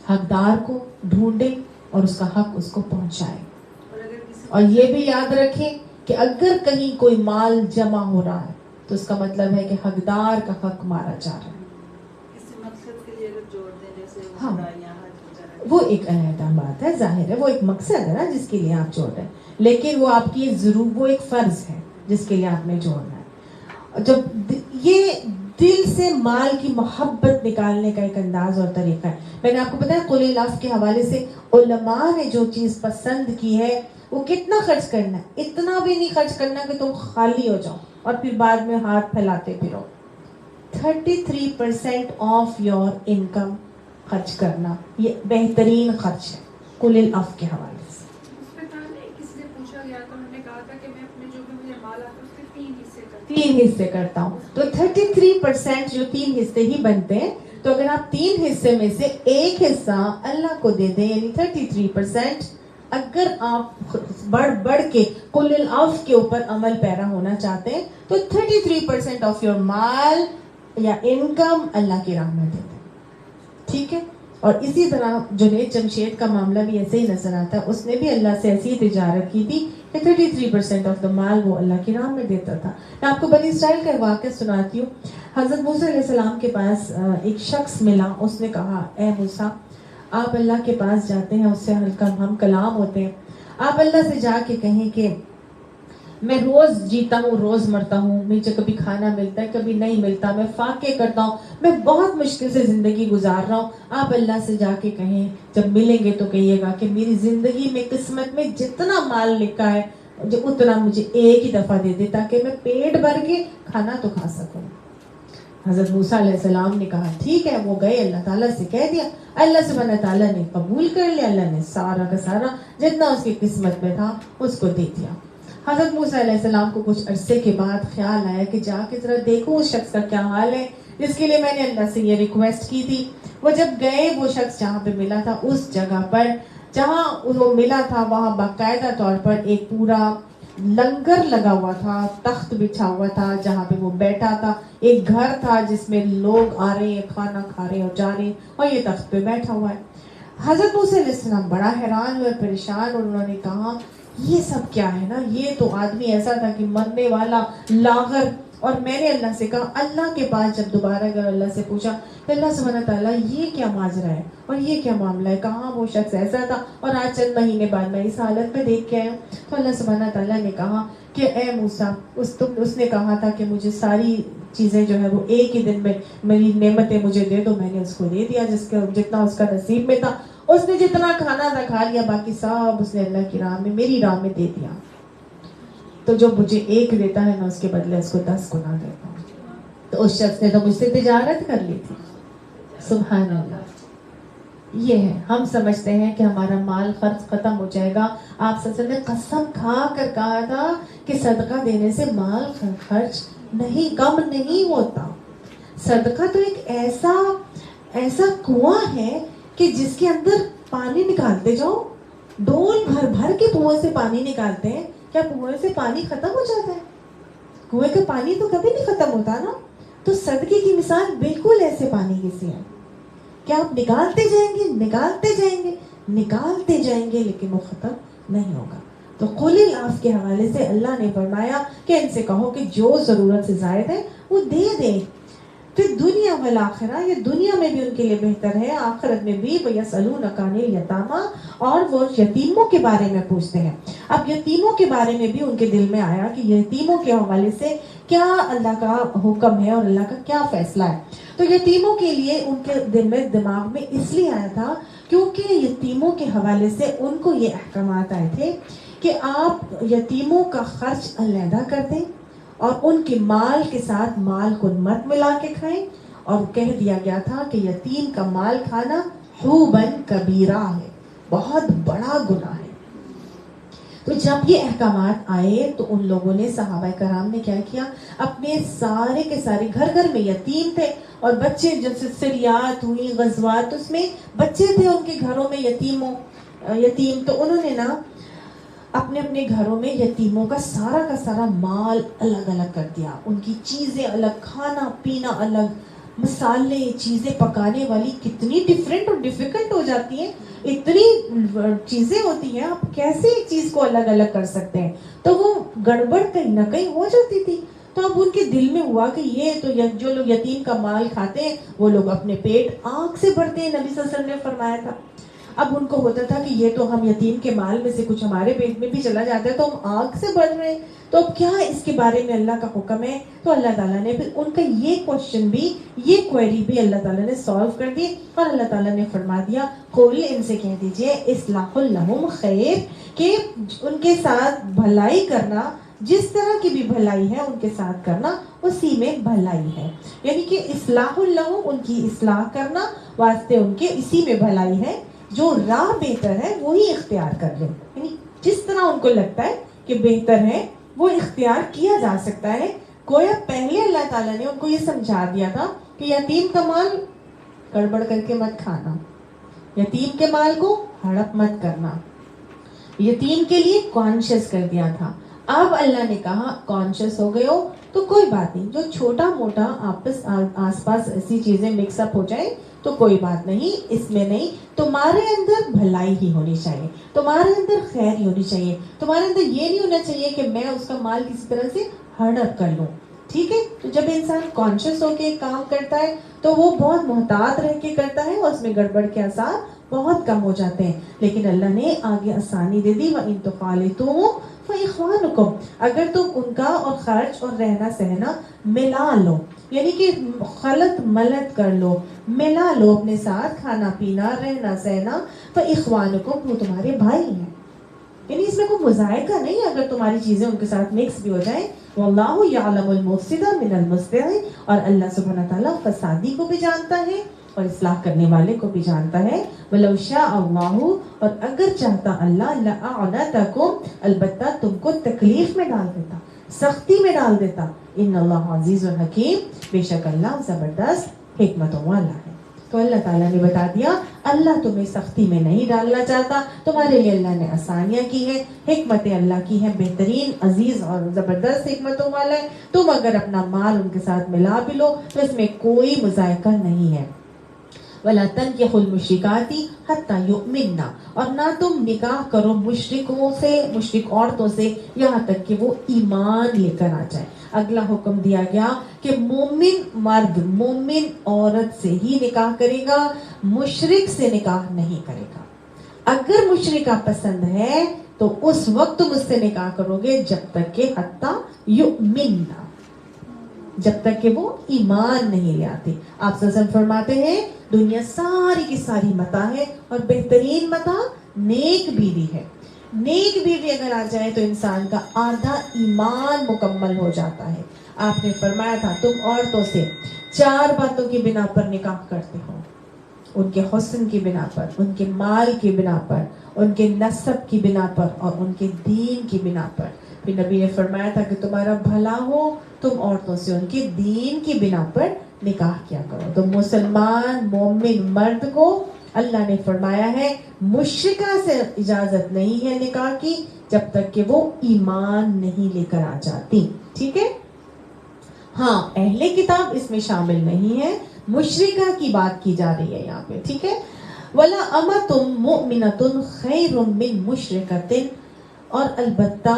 حقدار کو ڈھونڈے اور اس کا حق اس کو پہنچائے. اور یہ بھی یاد رکھیں کہ اگر کہیں کوئی مال جمع ہو رہا ہے تو اس کا مطلب ہے کہ حقدار کا حق مارا جا رہا ہے. کسی مقصد کے لیے اگر جوڑ دیں, جیسے ہاں, وہ ایک علیحدہ بات ہے, ظاہر ہے وہ ایک مقصد ہے نا جس کے لیے آپ جوڑ رہے ہیں, لیکن وہ آپ کی وہ ایک فرض ہے جس کے لیے آپ نے جوڑنا ہے. جب یہ دل سے مال کی محبت نکالنے کا ایک انداز اور طریقہ ہے. میں نے آپ کو بتایا قل العف کے حوالے سے علماء نے جو چیز پسند کی ہے وہ کتنا خرچ کرنا ہے. اتنا بھی نہیں خرچ کرنا کہ تم خالی ہو جاؤ اور پھر بعد میں ہاتھ پھیلاتے پھرو. 33% آف یور انکم خرچ کرنا, یہ بہترین خرچ ہے قل العف کے حوالے سے. 3 حصے کرتا ہوں. تو 33% جو 3 حصے ہی بنتے ہیں. تو اگر آپ 3 حصے میں سے 1 حصہ اللہ کو دے دیں یعنی 33%. اگر آپ بڑھ کے قل العفو کے اوپر عمل پیرا ہونا چاہتے ہیں تو 33% آف یور مال یا انکم اللہ کی راہ میں دے دیں. ٹھیک ہے. اور اسی طرح جنید جمشید کا معاملہ بھی ایسے ہی نظر آتا ہے. اس نے بھی اللہ سے ایسی تجارت کی تھی کہ 33% آف دا مال وہ اللہ کی راہ میں دیتا تھا. میں آپ کو بنی اسرائیل کا ایک واقعہ سناتی ہوں. حضرت موسیٰ علیہ السلام کے پاس ایک شخص ملا. اس نے کہا اے موسیٰ آپ اللہ کے پاس جاتے ہیں, اس سے ہم کلام ہوتے ہیں. آپ اللہ سے جا کے کہیں کہ میں روز جیتا ہوں روز مرتا ہوں, مجھے کبھی کھانا ملتا ہے کبھی نہیں ملتا, میں فاقے کرتا ہوں, میں بہت مشکل سے زندگی گزار رہا ہوں. آپ اللہ سے جا کے کہیں جب ملیں گے تو کہیے گا کہ میری زندگی میں قسمت میں جتنا مال لکھا ہے جو اتنا مجھے ایک ہی دفعہ دے دے تاکہ میں پیٹ بھر کے کھانا تو کھا سکوں. حضرت موسیٰ علیہ السلام نے کہا ٹھیک ہے. وہ گئے اللہ تعالیٰ سے کہہ دیا. اللہ سبحانہ تعالیٰ نے قبول کر لیا. اللہ نے سارا کا سارا جتنا اس کی قسمت میں تھا اس کو دے دیا. حضرت موسیٰ علیہ السلام کو کچھ عرصے کے بعد خیال آیا کہ جا کے ذرا دیکھو اس شخص کا کیا حال ہے جس کے لیے میں نے اللہ سے یہ ریکویسٹ کی تھی. وہ جب گئے وہ شخص جہاں پہ ملا تھا اس جگہ پر جہاں وہ ملا تھا وہاں باقاعدہ طور پر ایک پورا لنگر لگا ہوا تھا, تخت بچھا ہوا تھا جہاں پہ وہ بیٹھا تھا. ایک گھر تھا جس میں لوگ آ رہے ہیں کھانا کھا رہے ہیں اور جا رہے ہیں اور یہ تخت پہ بیٹھا ہوا ہے. حضرت موسیٰ علیہ السلام بڑا حیران ہوئے پریشان, اور انہوں نے کہا یہ سب کیا ہے نا, یہ تو آدمی ایسا تھا کہ مرنے والا لاغر. اور میں نے اللہ سے کہا اللہ کے پاس جب دوبارہ اگر اللہ سے پوچھا کہ اللہ سبحانہ تعالیٰ یہ کیا ماجرا ہے اور یہ کیا معاملہ ہے, کہاں وہ شخص ایسا تھا اور آج چند مہینے بعد میں اس حالت میں دیکھ کے آیا ہوں. تو اللہ سبحانہ تعالیٰ نے کہا کہ اے موسیٰ اس نے کہا تھا کہ مجھے ساری چیزیں جو ہے وہ ایک ہی دن میں میری نعمتیں مجھے دے دو. میں نے اس کو دے دیا جتنا اس کا نصیب میں تھا. اس نے جتنا کھانا تھا کھا لیا, باقی سب اس نے اللہ کی راہ میں میری راہ میں دے دیا. تو جو مجھے 1 دیتا ہے میں اس کے بدلے اس کو 10 گنا دیتا ہوں. تو اس شخص نے تو مجھ سے تجارت کر لی تھی. سبحان اللہ. یہ ہے ہم سمجھتے ہیں کہ ہمارا مال خرچ ختم ہو جائے گا. آپ صلی اللہ علیہ وسلم نے قسم کھا کر کہا تھا کہ صدقہ دینے سے مال خرچ نہیں کم نہیں ہوتا. صدقہ تو ایک ایسا کنواں ہے کہ جس کے اندر پانی نکالتے جاؤ, ڈول بھر بھر کے کنویں سے پانی نکالتے ہیں. کیا کنویں سے پانی ختم ہو جاتا ہے؟ کنویں کا پانی تو کبھی نہیں ختم ہوتا نا. تو صدقے کی مثال بالکل ایسے پانی کی سی ہے کہ آپ نکالتے جائیں گے لیکن وہ ختم نہیں ہوگا. تو قل العفو کے حوالے سے اللہ نے فرمایا کہ ان سے کہو کہ جو ضرورت سے زائد ہے وہ دے دیں. پھر دنیا والآخرہ, یہ دنیا میں بھی ان کے لیے بہتر ہے, آخرت میں بھی. وَيَسْأَلُونَكَ عَنِ الْيَتَامَى, اور وہ یتیموں کے بارے میں پوچھتے ہیں. اب یتیموں کے بارے میں بھی ان کے دل میں آیا کہ یتیموں کے حوالے سے کیا اللہ کا حکم ہے اور اللہ کا کیا فیصلہ ہے. تو یتیموں کے لیے ان کے دل میں دماغ میں اس لیے آیا تھا کیونکہ یتیموں کے حوالے سے ان کو یہ احکامات آئے تھے کہ آپ یتیموں کا خرچ علیحدہ کر دیں اور ان کے مال کے ساتھ مال کو مت ملا کے کھائیں. اور کہہ دیا گیا تھا کہ یتیم کا مال کھانا حوباً کبیرہ ہے, بہت بڑا گناہ ہے. تو جب یہ احکامات آئے تو ان لوگوں نے, صحابہ کرام نے کیا کیا, اپنے سارے کے سارے گھر میں یتیم تھے اور بچے جب سریات ہوئی غزوات اس میں بچے تھے ان کے گھروں میں یتیم, تو انہوں نے نا اپنے گھروں میں یتیموں کا سارا مال الگ الگ کر دیا. ان کی چیزیں الگ, کھانا پینا الگ, مسالے چیزیں پکانے والی کتنی ڈیفرنٹ اور ڈیفیکلٹ ہو جاتی ہیں. اتنی چیزیں ہوتی ہیں, آپ کیسے ایک چیز کو الگ الگ کر سکتے ہیں. تو وہ گڑبڑ کہیں نہ کہیں ہو جاتی تھی. تو اب ان کے دل میں ہوا کہ یہ تو جو لوگ یتیم کا مال کھاتے ہیں وہ لوگ اپنے پیٹ آنکھ سے بھرتے ہیں, نبی صلی اللہ علیہ وسلم نے فرمایا تھا. اب ان کو ہوتا تھا کہ یہ تو ہم یتیم کے مال میں سے کچھ ہمارے پیٹ میں بھی چلا جاتا ہے تو ہم آنکھ سے بھر رہے ہیں, تو اب کیا اس کے بارے میں اللہ کا حکم ہے. تو اللہ تعالیٰ نے پھر ان کا یہ کوشچن بھی, یہ کوئری بھی اللہ تعالیٰ نے سالو کر دی اور اللہ تعالیٰ نے فرما دیا قل, ان سے کہہ دیجئے اصلاح لہم خیر, کہ ان کے ساتھ بھلائی کرنا, جس طرح کی بھی بھلائی ہے ان کے ساتھ کرنا اسی میں بھلائی ہے. یعنی کہ اصلاح لہم, ان کی اصلاح کرنا واسطے ان کے اسی میں بھلائی ہے. جو راہ بہتر ہے وہی اختیار کر لیں, یعنی جس طرح ان کو لگتا ہے کہ بہتر ہے وہ اختیار کیا جا سکتا ہے. گویا پہلے اللہ تعالیٰ نے ان کو یہ سمجھا دیا تھا کہ یتیم کا مال گڑبڑ کر کے مت کھانا، یتیم کے مال کو ہڑپ مت کرنا، یتیم کے لیے کانشیس کر دیا تھا. اب اللہ نے کہا کانشیس ہو گئے ہو تو کوئی بات نہیں، جو چھوٹا موٹا آس پاس ایسی چیزیں مکس اپ ہو جائیں تو کوئی بات نہیں، اس میں نہیں. تمہارے اندر بھلائی ہی ہونی چاہیے، تمہارے اندر خیر ہی ہونی چاہیے، تمہارے اندر یہ نہیں ہونا چاہیے کہ میں اس کا مال کسی طرح سے ہڑپ کر لوں. ٹھیک ہے، تو جب انسان کانشیس ہو کے کام کرتا ہے تو وہ بہت محتاط رہ کے کرتا ہے اور اس میں گڑبڑ کے آثار بہت کم ہو جاتے ہیں. لیکن اللہ نے آگے آسانی دے دی، وَإِن تُخَالِطُوهُمْ فَإِخْوَانُكُمْ، اگر تم ان کا اور خرچ اور رہنا سہنا ملا لو، یعنی کہ خلط ملت کر لو، ملا لو اپنے ساتھ، کھانا پینا رہنا سہنا، فَإِخْوَانُكُمْ، وہ تمہارے بھائی ہیں. یعنی اس میں کوئی مذائقہ نہیں اگر تمہاری چیزیں ان کے ساتھ مکس بھی ہو جائیں. واللہ یعلم المفسد من المصلح، اور اللہ سبحانہ تعالیٰ فسادی کو بھی جانتا ہے اور اصلاح کرنے والے کو بھی جانتا ہے. وَلَوْ شَاءَ اللَّهُ، اور اگر چاہتا اللہ، لَأَعْنَتَكُمْ، البتہ تم کو تکلیف میں ڈال دیتا، سختی میں ڈال دیتا. ان اللہ عزیز الحکیم، بے شک اللہ زبردست حکمتوں والا ہے. تو اللہ تعالیٰ نے بتا دیا اللہ تمہیں سختی میں نہیں ڈالنا چاہتا، تمہارے لیے اللہ نے آسانیاں کی ہیں، حکمتیں اللہ کی ہیں بہترین، عزیز اور زبردست حکمتوں والا ہے. تم اگر اپنا مال ان کے ساتھ ملا بھی لو تو اس میں کوئی مذائقہ نہیں ہے. وَلَا تَنْكِحُوا الْمُشْرِكَاتِ حَتَّى يُؤْمِنَّ، اور نہ تم نکاح کرو مشرکوں سے، مشرک عورتوں سے، یہاں تک کہ وہ ایمان لے کر آ جائے. اگلا حکم دیا گیا کہ مومن مرد مومن عورت سے ہی نکاح کرے گا، مشرک سے نکاح نہیں کرے گا. اگر مشرکہ پسند ہے تو اس وقت تم اس سے نکاح کرو گے جب تک کہ حتیٰ یؤمن، جب تک کہ وہ ایمان نہیں لے آتی. آپ صلی اللہ علیہ وسلم فرماتے ہیں دنیا ساری کی ساری متاع ہے اور بہترین متاع نیک بیوی ہے. نیک بیوی اگر آ جائے تو انسان کا آدھا ایمان مکمل ہو جاتا ہے. آپ نے فرمایا تھا تم عورتوں سے 4 باتوں کی بنا پر نکاح کرتے ہو، ان کے حسن کی بنا پر، ان کے مال کی بنا پر، ان کے نسب کی بنا پر اور ان کے دین کی بنا پر. پھر نبی نے فرمایا تھا کہ تمہارا بھلا ہو تم عورتوں سے ان کے دین کی بنا پر نکاح کیا کرو. تو مسلمان مومن مرد کو اللہ نے فرمایا ہے مشرکہ سے اجازت نہیں ہے نکاح کی جب تک کہ وہ ایمان نہیں لے کر آ جاتی. ٹھیک ہے، ہاں اہل کتاب اس میں شامل نہیں ہے، مشرکہ کی بات کی جا رہی ہے یہاں پہ. ٹھیک ہے، وَلَا أَمَةٌ مُؤْمِنَةٌ خَيْرٌ مِّن مُشْرِكَةٍ، اور البتہ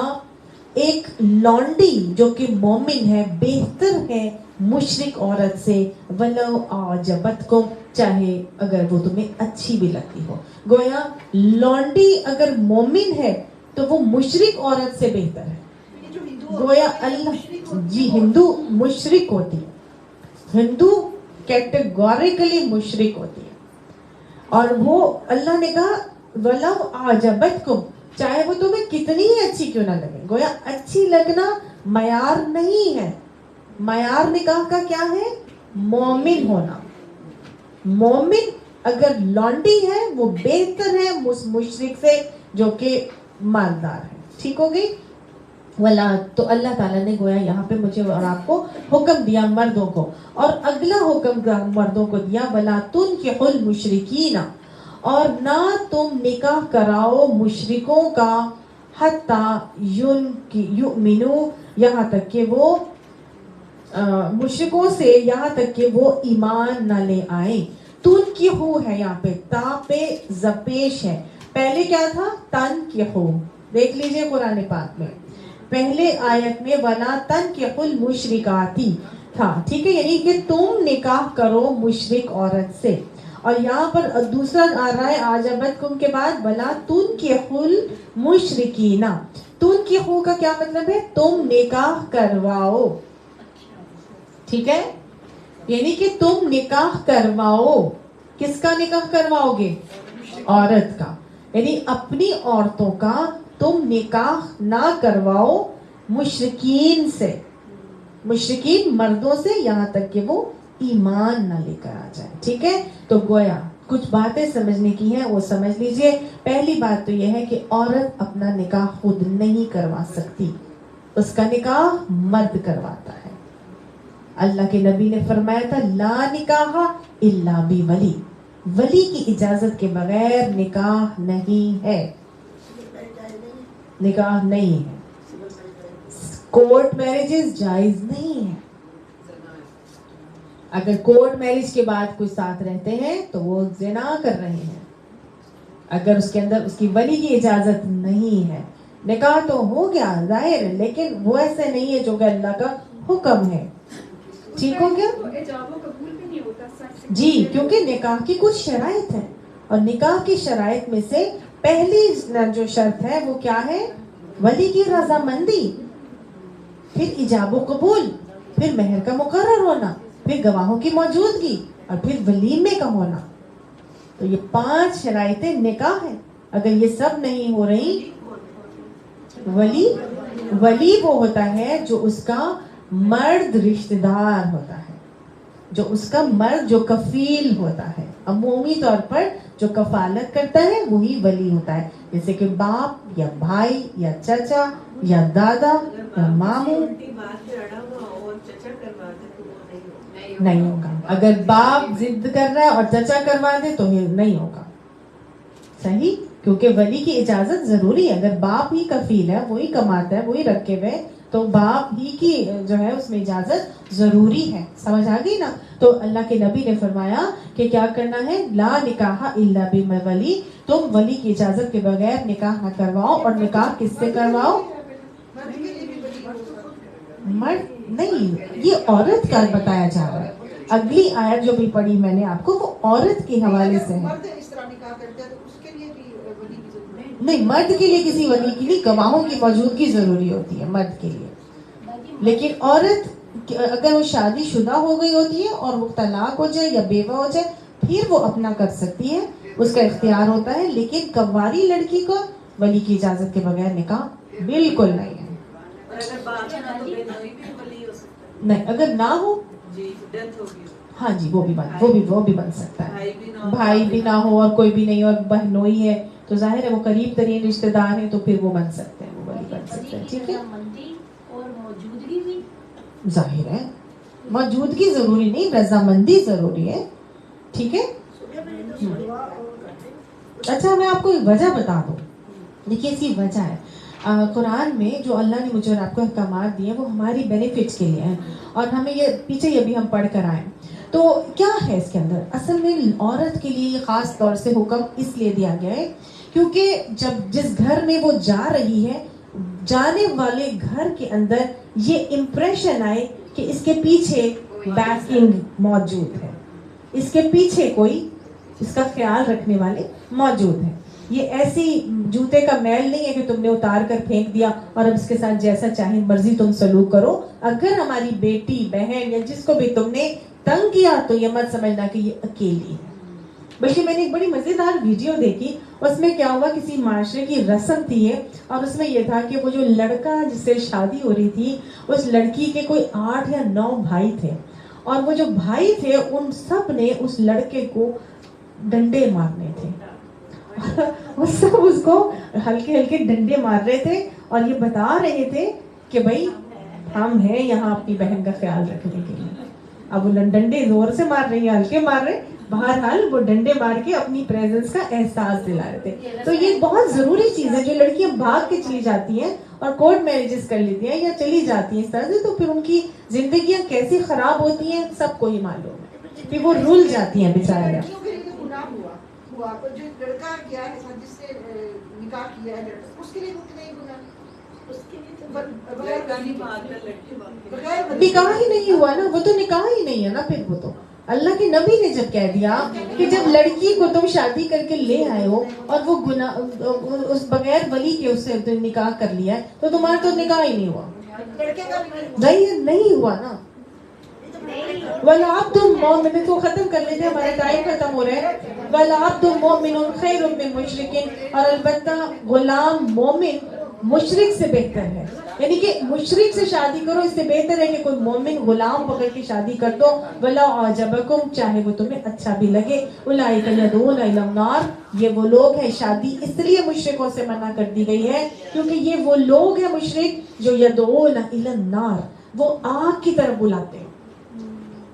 ایک لونڈی جو کہ مومن ہے بہتر ہے مشرک عورت سے، وَلَوْ أَعْجَبَتْكُمْ، چاہے اگر وہ تمہیں اچھی بھی لگتی ہو. گویا لونڈی اگر مومن ہے تو وہ مشرک عورت سے بہتر ہے. گویا اللہ جی ہندو مشرک ہوتی ہے، ہندو کیٹیگوریکلی مشرک ہوتی ہے، اور وہ اللہ نے کہا وَلَوْ أَعْجَبَتْكُمْ، چاہے وہ تمہیں کتنی ہی اچھی کیوں نہ لگے. گویا اچھی لگنا معیار نہیں ہے، معیار نکاح کا کیا ہے؟ مومن ہونا. مومن اگر لونڈی ہے وہ بہتر ہے مشرک سے جو کہ مالدار ہے. ٹھیک ہو گئی. ولا تو اللہ تعالیٰ نے گویا یہاں پہ مجھے اور آپ کو حکم دیا مردوں کو، اور اگلا حکم مردوں کو دیا ولا تنکحوا المشرکین، اور نہ تم نکاح کراؤ مشرکوں کا حتی یؤمنوا، یہاں تک کہ وہ مشرکوں سے یہاں تک کہ وہ ایمان نہ لے آئیں. تنکحوا ہے یہاں پہ تا پہ زپیش ہے. پہلے کیا تھا؟ تنکحوا. دیکھ لیجئے قرآن پاک میں پہلے آیت میں وَلَا تَنْكِحُوا الْمُشْرِكَاتِ تھا. ٹھیک ہے، یعنی کہ تم نکاح کرو مشرک عورت سے. اور یہاں پر دوسرا آ رہا ہے آجبتکم کے بعد وَلَا تُنْكِحُوا الْمُشْرِكِينَ. تُنْكِحُوا کا کیا مطلب ہے؟ تم نکاح کرواؤ. ٹھیک ہے، یعنی کہ تم نکاح کرواؤ. کس کا نکاح کرواؤ گے؟ عورت کا. یعنی اپنی عورتوں کا تم نکاح نہ کرواؤ مشرکین سے، مشرکین مردوں سے، یہاں تک کہ وہ ایمان نہ لے کر آ جائے. ٹھیک ہے، تو گویا کچھ باتیں سمجھنے کی ہیں وہ سمجھ لیجئے. پہلی بات تو یہ ہے کہ عورت اپنا نکاح خود نہیں کروا سکتی، اس کا نکاح مرد کرواتا ہے. اللہ کے نبی نے فرمایا تھا لا نکاح الا بولی، ولی کی اجازت کے بغیر نکاح نہیں ہے، نکاح نہیں ہے، کورٹ میرجز جائز نہیں ہے. اگر کورٹ میرج کے بعد کوئی ساتھ رہتے ہیں تو وہ زنا کر رہے ہیں، اگر اس کے اندر اس کی ولی کی اجازت نہیں ہے. نکاح تو ہو گیا ظاہر ہے، لیکن وہ ایسے نہیں ہے جو کہ اللہ کا حکم ہے. ٹھیک ہو گیا جی، کیونکہ نکاح کی کچھ شرائط ہے، اور نکاح کی شرائط میں سے پہلی جو شرط ہے وہ کیا ہے؟ ولی کی رضامندی، پھر ایجاب و قبول، پھر مہر کا مقرر ہونا، پھر گواہوں کی موجودگی، اور پھر ولیمے کا ہونا. تو یہ 5 شرائطیں نکاح ہے. اگر یہ سب نہیں ہو رہی، ولی وہ ہوتا ہے جو اس کا مرد رشتہ دار ہوتا ہے، جو اس کا مرد جو کفیل ہوتا ہے. عمومی طور پر جو کفالت کرتا ہے وہی ولی ہوتا ہے، جیسے کہ باپ یا بھائی یا چچا یا دادا یا ماموں. نہیں ہوگا. اگر باپ ضد کر رہا ہے اور چچا کروا دے تو یہ نہیں ہوگا. صحیح، کیونکہ ولی کی اجازت ضروری ہے. اگر باپ ہی کفیل ہے، وہی کماتا ہے، وہی رکھے ہوئے، تو باپ ہی کی جو ہے اس میں اجازت ضروری ہے. سمجھ آ گئی نا؟ تو اللہ کے نبی نے فرمایا کہ کیا کرنا ہے؟ لا نکاح الا بولی، تم ولی کی اجازت کے بغیر نکاح نہ کرواؤ. اور نکاح کس سے کرواؤ؟ مرد نہیں، یہ عورت کا بتایا جا رہا ہے. اگلی آیت جو بھی پڑھی میں نے آپ کو وہ عورت کے حوالے سے ہے. نہیں، مرد کے لیے کسی ولی کے لیے گواہوں کی موجودگی ضروری ہوتی ہے مرد کے لیے. لیکن عورت اگر وہ شادی شدہ ہو گئی ہوتی ہے اور وہ طلاق ہو جائے یا بیوہ ہو جائے پھر وہ اپنا کر سکتی ہے، اس کا اختیار ہوتا ہے. لیکن کنواری لڑکی کو ولی کی اجازت کے بغیر نکاح بالکل نہیں ہے. نہیں، اگر نہ ہو ہاں جی وہ بھی بن سکتا ہے. بھائی بھی نہ ہو اور کوئی بھی نہیں اور بہنوئی ہے تو ظاہر ہے وہ قریب ترین رشتہ دار ہیں تو پھر وہ بن سکتے ہیں، وہ ولی بن سکتے ہیں. ٹھیک ہے، اور موجودگی بھی ظاہر ہے موجودگی ضروری نہیں، رضامندی ضروری ہے. ٹھیک ہے. اچھا میں آپ کو ایک وجہ بتا دوں. دیکھیے اس کی وجہ ہے قرآن میں جو اللہ نے مجھے اور آپ کو احکامات دیے وہ ہماری بینیفٹس کے لیے ہیں، اور ہمیں یہ پیچھے یہ بھی ہم پڑھ کر آئے. تو کیا ہے اس کے اندر؟ اصل میں عورت کے لیے خاص طور سے حکم اس لیے دیا گیا ہے کیونکہ جس گھر میں وہ جا رہی ہے، جانے والے گھر کے اندر یہ امپریشن آئے کہ اس کے پیچھے بیکنگ موجود ہے، اس کے پیچھے کوئی اس کا خیال رکھنے والے موجود ہیں. یہ ایسی جوتے کا میل نہیں ہے کہ تم نے اتار کر پھینک دیا اور اب اس کے ساتھ جیسا چاہے مرضی تم سلوک کرو. اگر ہماری بیٹی بہن یا جس کو بھی تم نے تنگ کیا تو یہ مت سمجھنا کہ یہ اکیلی ہے. بلکہ میں نے ایک بڑی مزیدار ویڈیو دیکھی، اس میں کیا ہوا، کسی معاشرے کی رسم تھی اور اس میں یہ تھا کہ وہ جو لڑکا جس سے شادی ہو رہی تھی اس لڑکی کے کوئی 8 یا 9 بھائی تھے، اور وہ جو بھائی تھے ان سب نے اس لڑکے کو ڈنڈے مارنے تھے. وہ سب اس کو ہلکے ہلکے ڈنڈے مار رہے تھے اور یہ بتا رہے تھے کہ بھائی ہم ہیں یہاں اپنی بہن کا خیال رکھنے کے لیے. اب وہ ڈنڈے زور سے مار رہے ہیں، ہلکے مار رہے، بہرحال وہ ڈنڈے مار کے اپنی پریزنس کا احساس دلا رہے تھے. تو یہ بہت ضروری چیز ہے. جو لڑکیاں بھاگ کے چلی جاتی ہیں اور کورٹ میرجز کر لیتی ہیں یا چلی جاتی ہیں اس طرح سے، تو پھر ان کی زندگیاں کیسی خراب ہوتی ہیں سب کو ہی معلوم ہے، پھر وہ رول جاتی ہیں بیچارے. جو لڑکا کیا ہے جس سے نکاح کیا ہے اس کے لیے نہیں گناہ، اس کے لیے نکاح ہی نہیں ہوا نا، وہ تو نکاح ہی نہیں ہے نا. پھر وہ تو اللہ کے نبی نے جب کہہ دیا کہ جب لڑکی کو تم شادی کر کے لے آئے ہو اور وہ گناہ اس بغیر ولی کے اس سے نکاح کر لیا ہے تو تمہارا تو نکاح ہی نہیں ہوا. نہیں ہوا نا. وَالْعَبْدُ الْمُؤْمِنُ تو ختم کر لیتے ہیں، ہمارے ٹائم ختم ہو رہے ہیں. وَالْعَبْدُ الْمُؤْمِنُ خَيْرٌ مِّن مُشْرِكٍ، اور البتہ غلام مومن مشرک سے بہتر ہے. یعنی کہ مشرک سے شادی کرو اس سے بہتر ہے کہ کوئی مومن غلام پکڑ کے شادی کر دو. وَلَوْ أَعْجَبَكُمْ، چاہے وہ تمہیں اچھا بھی لگے. أُولَٰئِكَ يَدْعُونَ إِلَى النَّارِ، یہ وہ لوگ ہیں. شادی اس لیے مشرکوں سے منع کر دی گئی ہے کیونکہ یہ وہ لوگ ہیں مشرک جو يَدْعُونَ إِلَى النَّارِ، وہ آگ کی طرف بلاتے ہیں.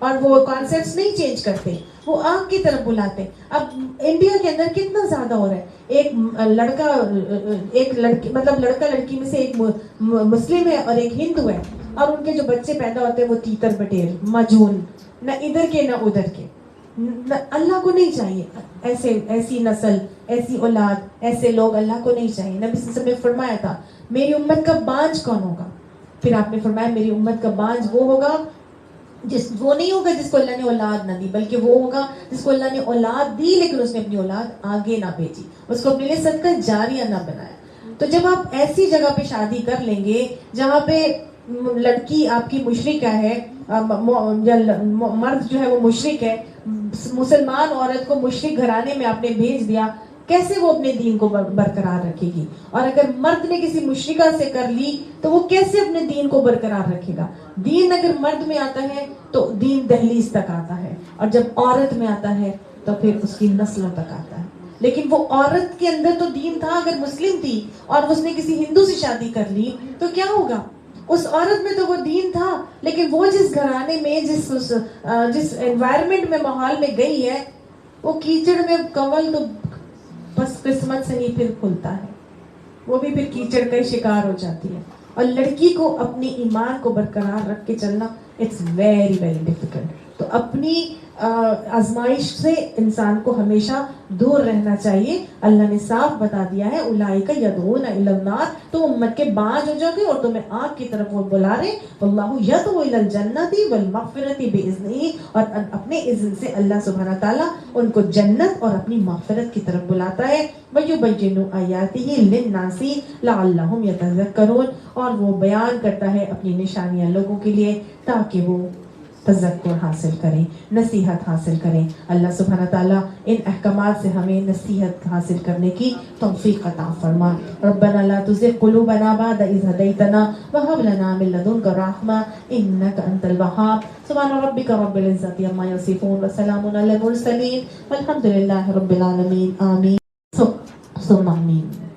اور وہ کانسیپٹس نہیں چینج کرتے, وہ آگ کی طرف بلاتے. اب انڈیا کے اندر کتنا زیادہ ہو رہا ہے, ایک لڑکا ایک لڑکی مطلب لڑکا لڑکی میں سے ایک مسلم ہے اور ایک ہندو ہے, اور ان کے جو بچے پیدا ہوتے ہیں وہ تیتر بٹیر مجھون, نہ ادھر کے نہ ادھر کے. اللہ کو نہیں چاہیے ایسی نسل, ایسی اولاد, ایسے لوگ اللہ کو نہیں چاہیے. نبی صلی اللہ علیہ وسلم نے فرمایا تھا میری امت کا بانج کون ہوگا, پھر آپ نے فرمایا میری امت کا بانج وہ ہوگا وہ نہیں ہوگا جس کو اللہ نے اولاد نہ دی, بلکہ وہ ہوگا جس کو اللہ نے اولاد دی لیکن اس نے اپنی اولاد آگے نہ بھیجی, اس کو اپنے لیے صدقہ جاریہ نہ بنایا. تو جب آپ ایسی جگہ پہ شادی کر لیں گے جہاں پہ لڑکی آپ کی مشرکہ ہے, مرد جو ہے وہ مشرک ہے, مسلمان عورت کو مشرک گھرانے میں آپ نے بھیج دیا, کیسے وہ اپنے دین کو برقرار رکھے گی؟ اور اگر مرد نے کسی مشرکہ سے کر لی تو وہ کیسے اپنے دین کو برقرار رکھے گا؟ دین اگر مرد میں آتا ہے تو دین دہلیز تک آتا ہے, اور جب عورت میں آتا ہے تو پھر اس کی نسلوں تک آتا ہے. لیکن وہ عورت کے اندر تو دین تھا, اگر مسلم تھی اور اس نے کسی ہندو سے شادی کر لی تو کیا ہوگا؟ اس عورت میں تو وہ دین تھا, لیکن وہ جس گھرانے میں جس انوائرمنٹ میں ماحول میں گئی ہے, وہ کیچڑ میں کنول تو بس قسمت سے ہی پھر کھلتا ہے, وہ بھی پھر کیچڑ کا شکار ہو جاتی ہے. اور لڑکی کو اپنی ایمان کو برقرار رکھ کے چلنا اٹس ویری ویری ڈیفیکلٹ. تو اپنی آزمائش سے انسان کو ہمیشہ دور رہنا چاہیے. اللہ نے صاف بتا دیا ہے اولئک یدعون الی النار, تو امت کے بانج ہو جاؤ گے اور تمہیں آگ کی طرف وہ بلا رہے. واللہ یدعو الی الجنۃ والمغفرۃ باذنہ, اور اپنے اذن سے اللہ سبحانہ تعالیٰ ان کو جنت اور اپنی مغفرت کی طرف بلاتا ہے. وَيُبَيِّنُ آیاتہ للناس لعلہم یتذکرون, اور وہ بیان کرتا ہے اپنی نشانیاں لوگوں کے لیے تاکہ وہ تذکر حاصل کریں, نصیحت حاصل کریں. اللہ سبحانہ تعالیٰ ان احکامات سے ہمیں نصیحت حاصل کرنے کی توفیق عطا فرما. ربنا لا تزغ قلوبنا بعد إذ هديتنا وهب لنا من لدنك رحمة إنك أنت الوهاب. سبحان ربك رب العزة عما يصفون وسلام على المرسلين والحمد لله رب العالمين. آمين ثم آمين.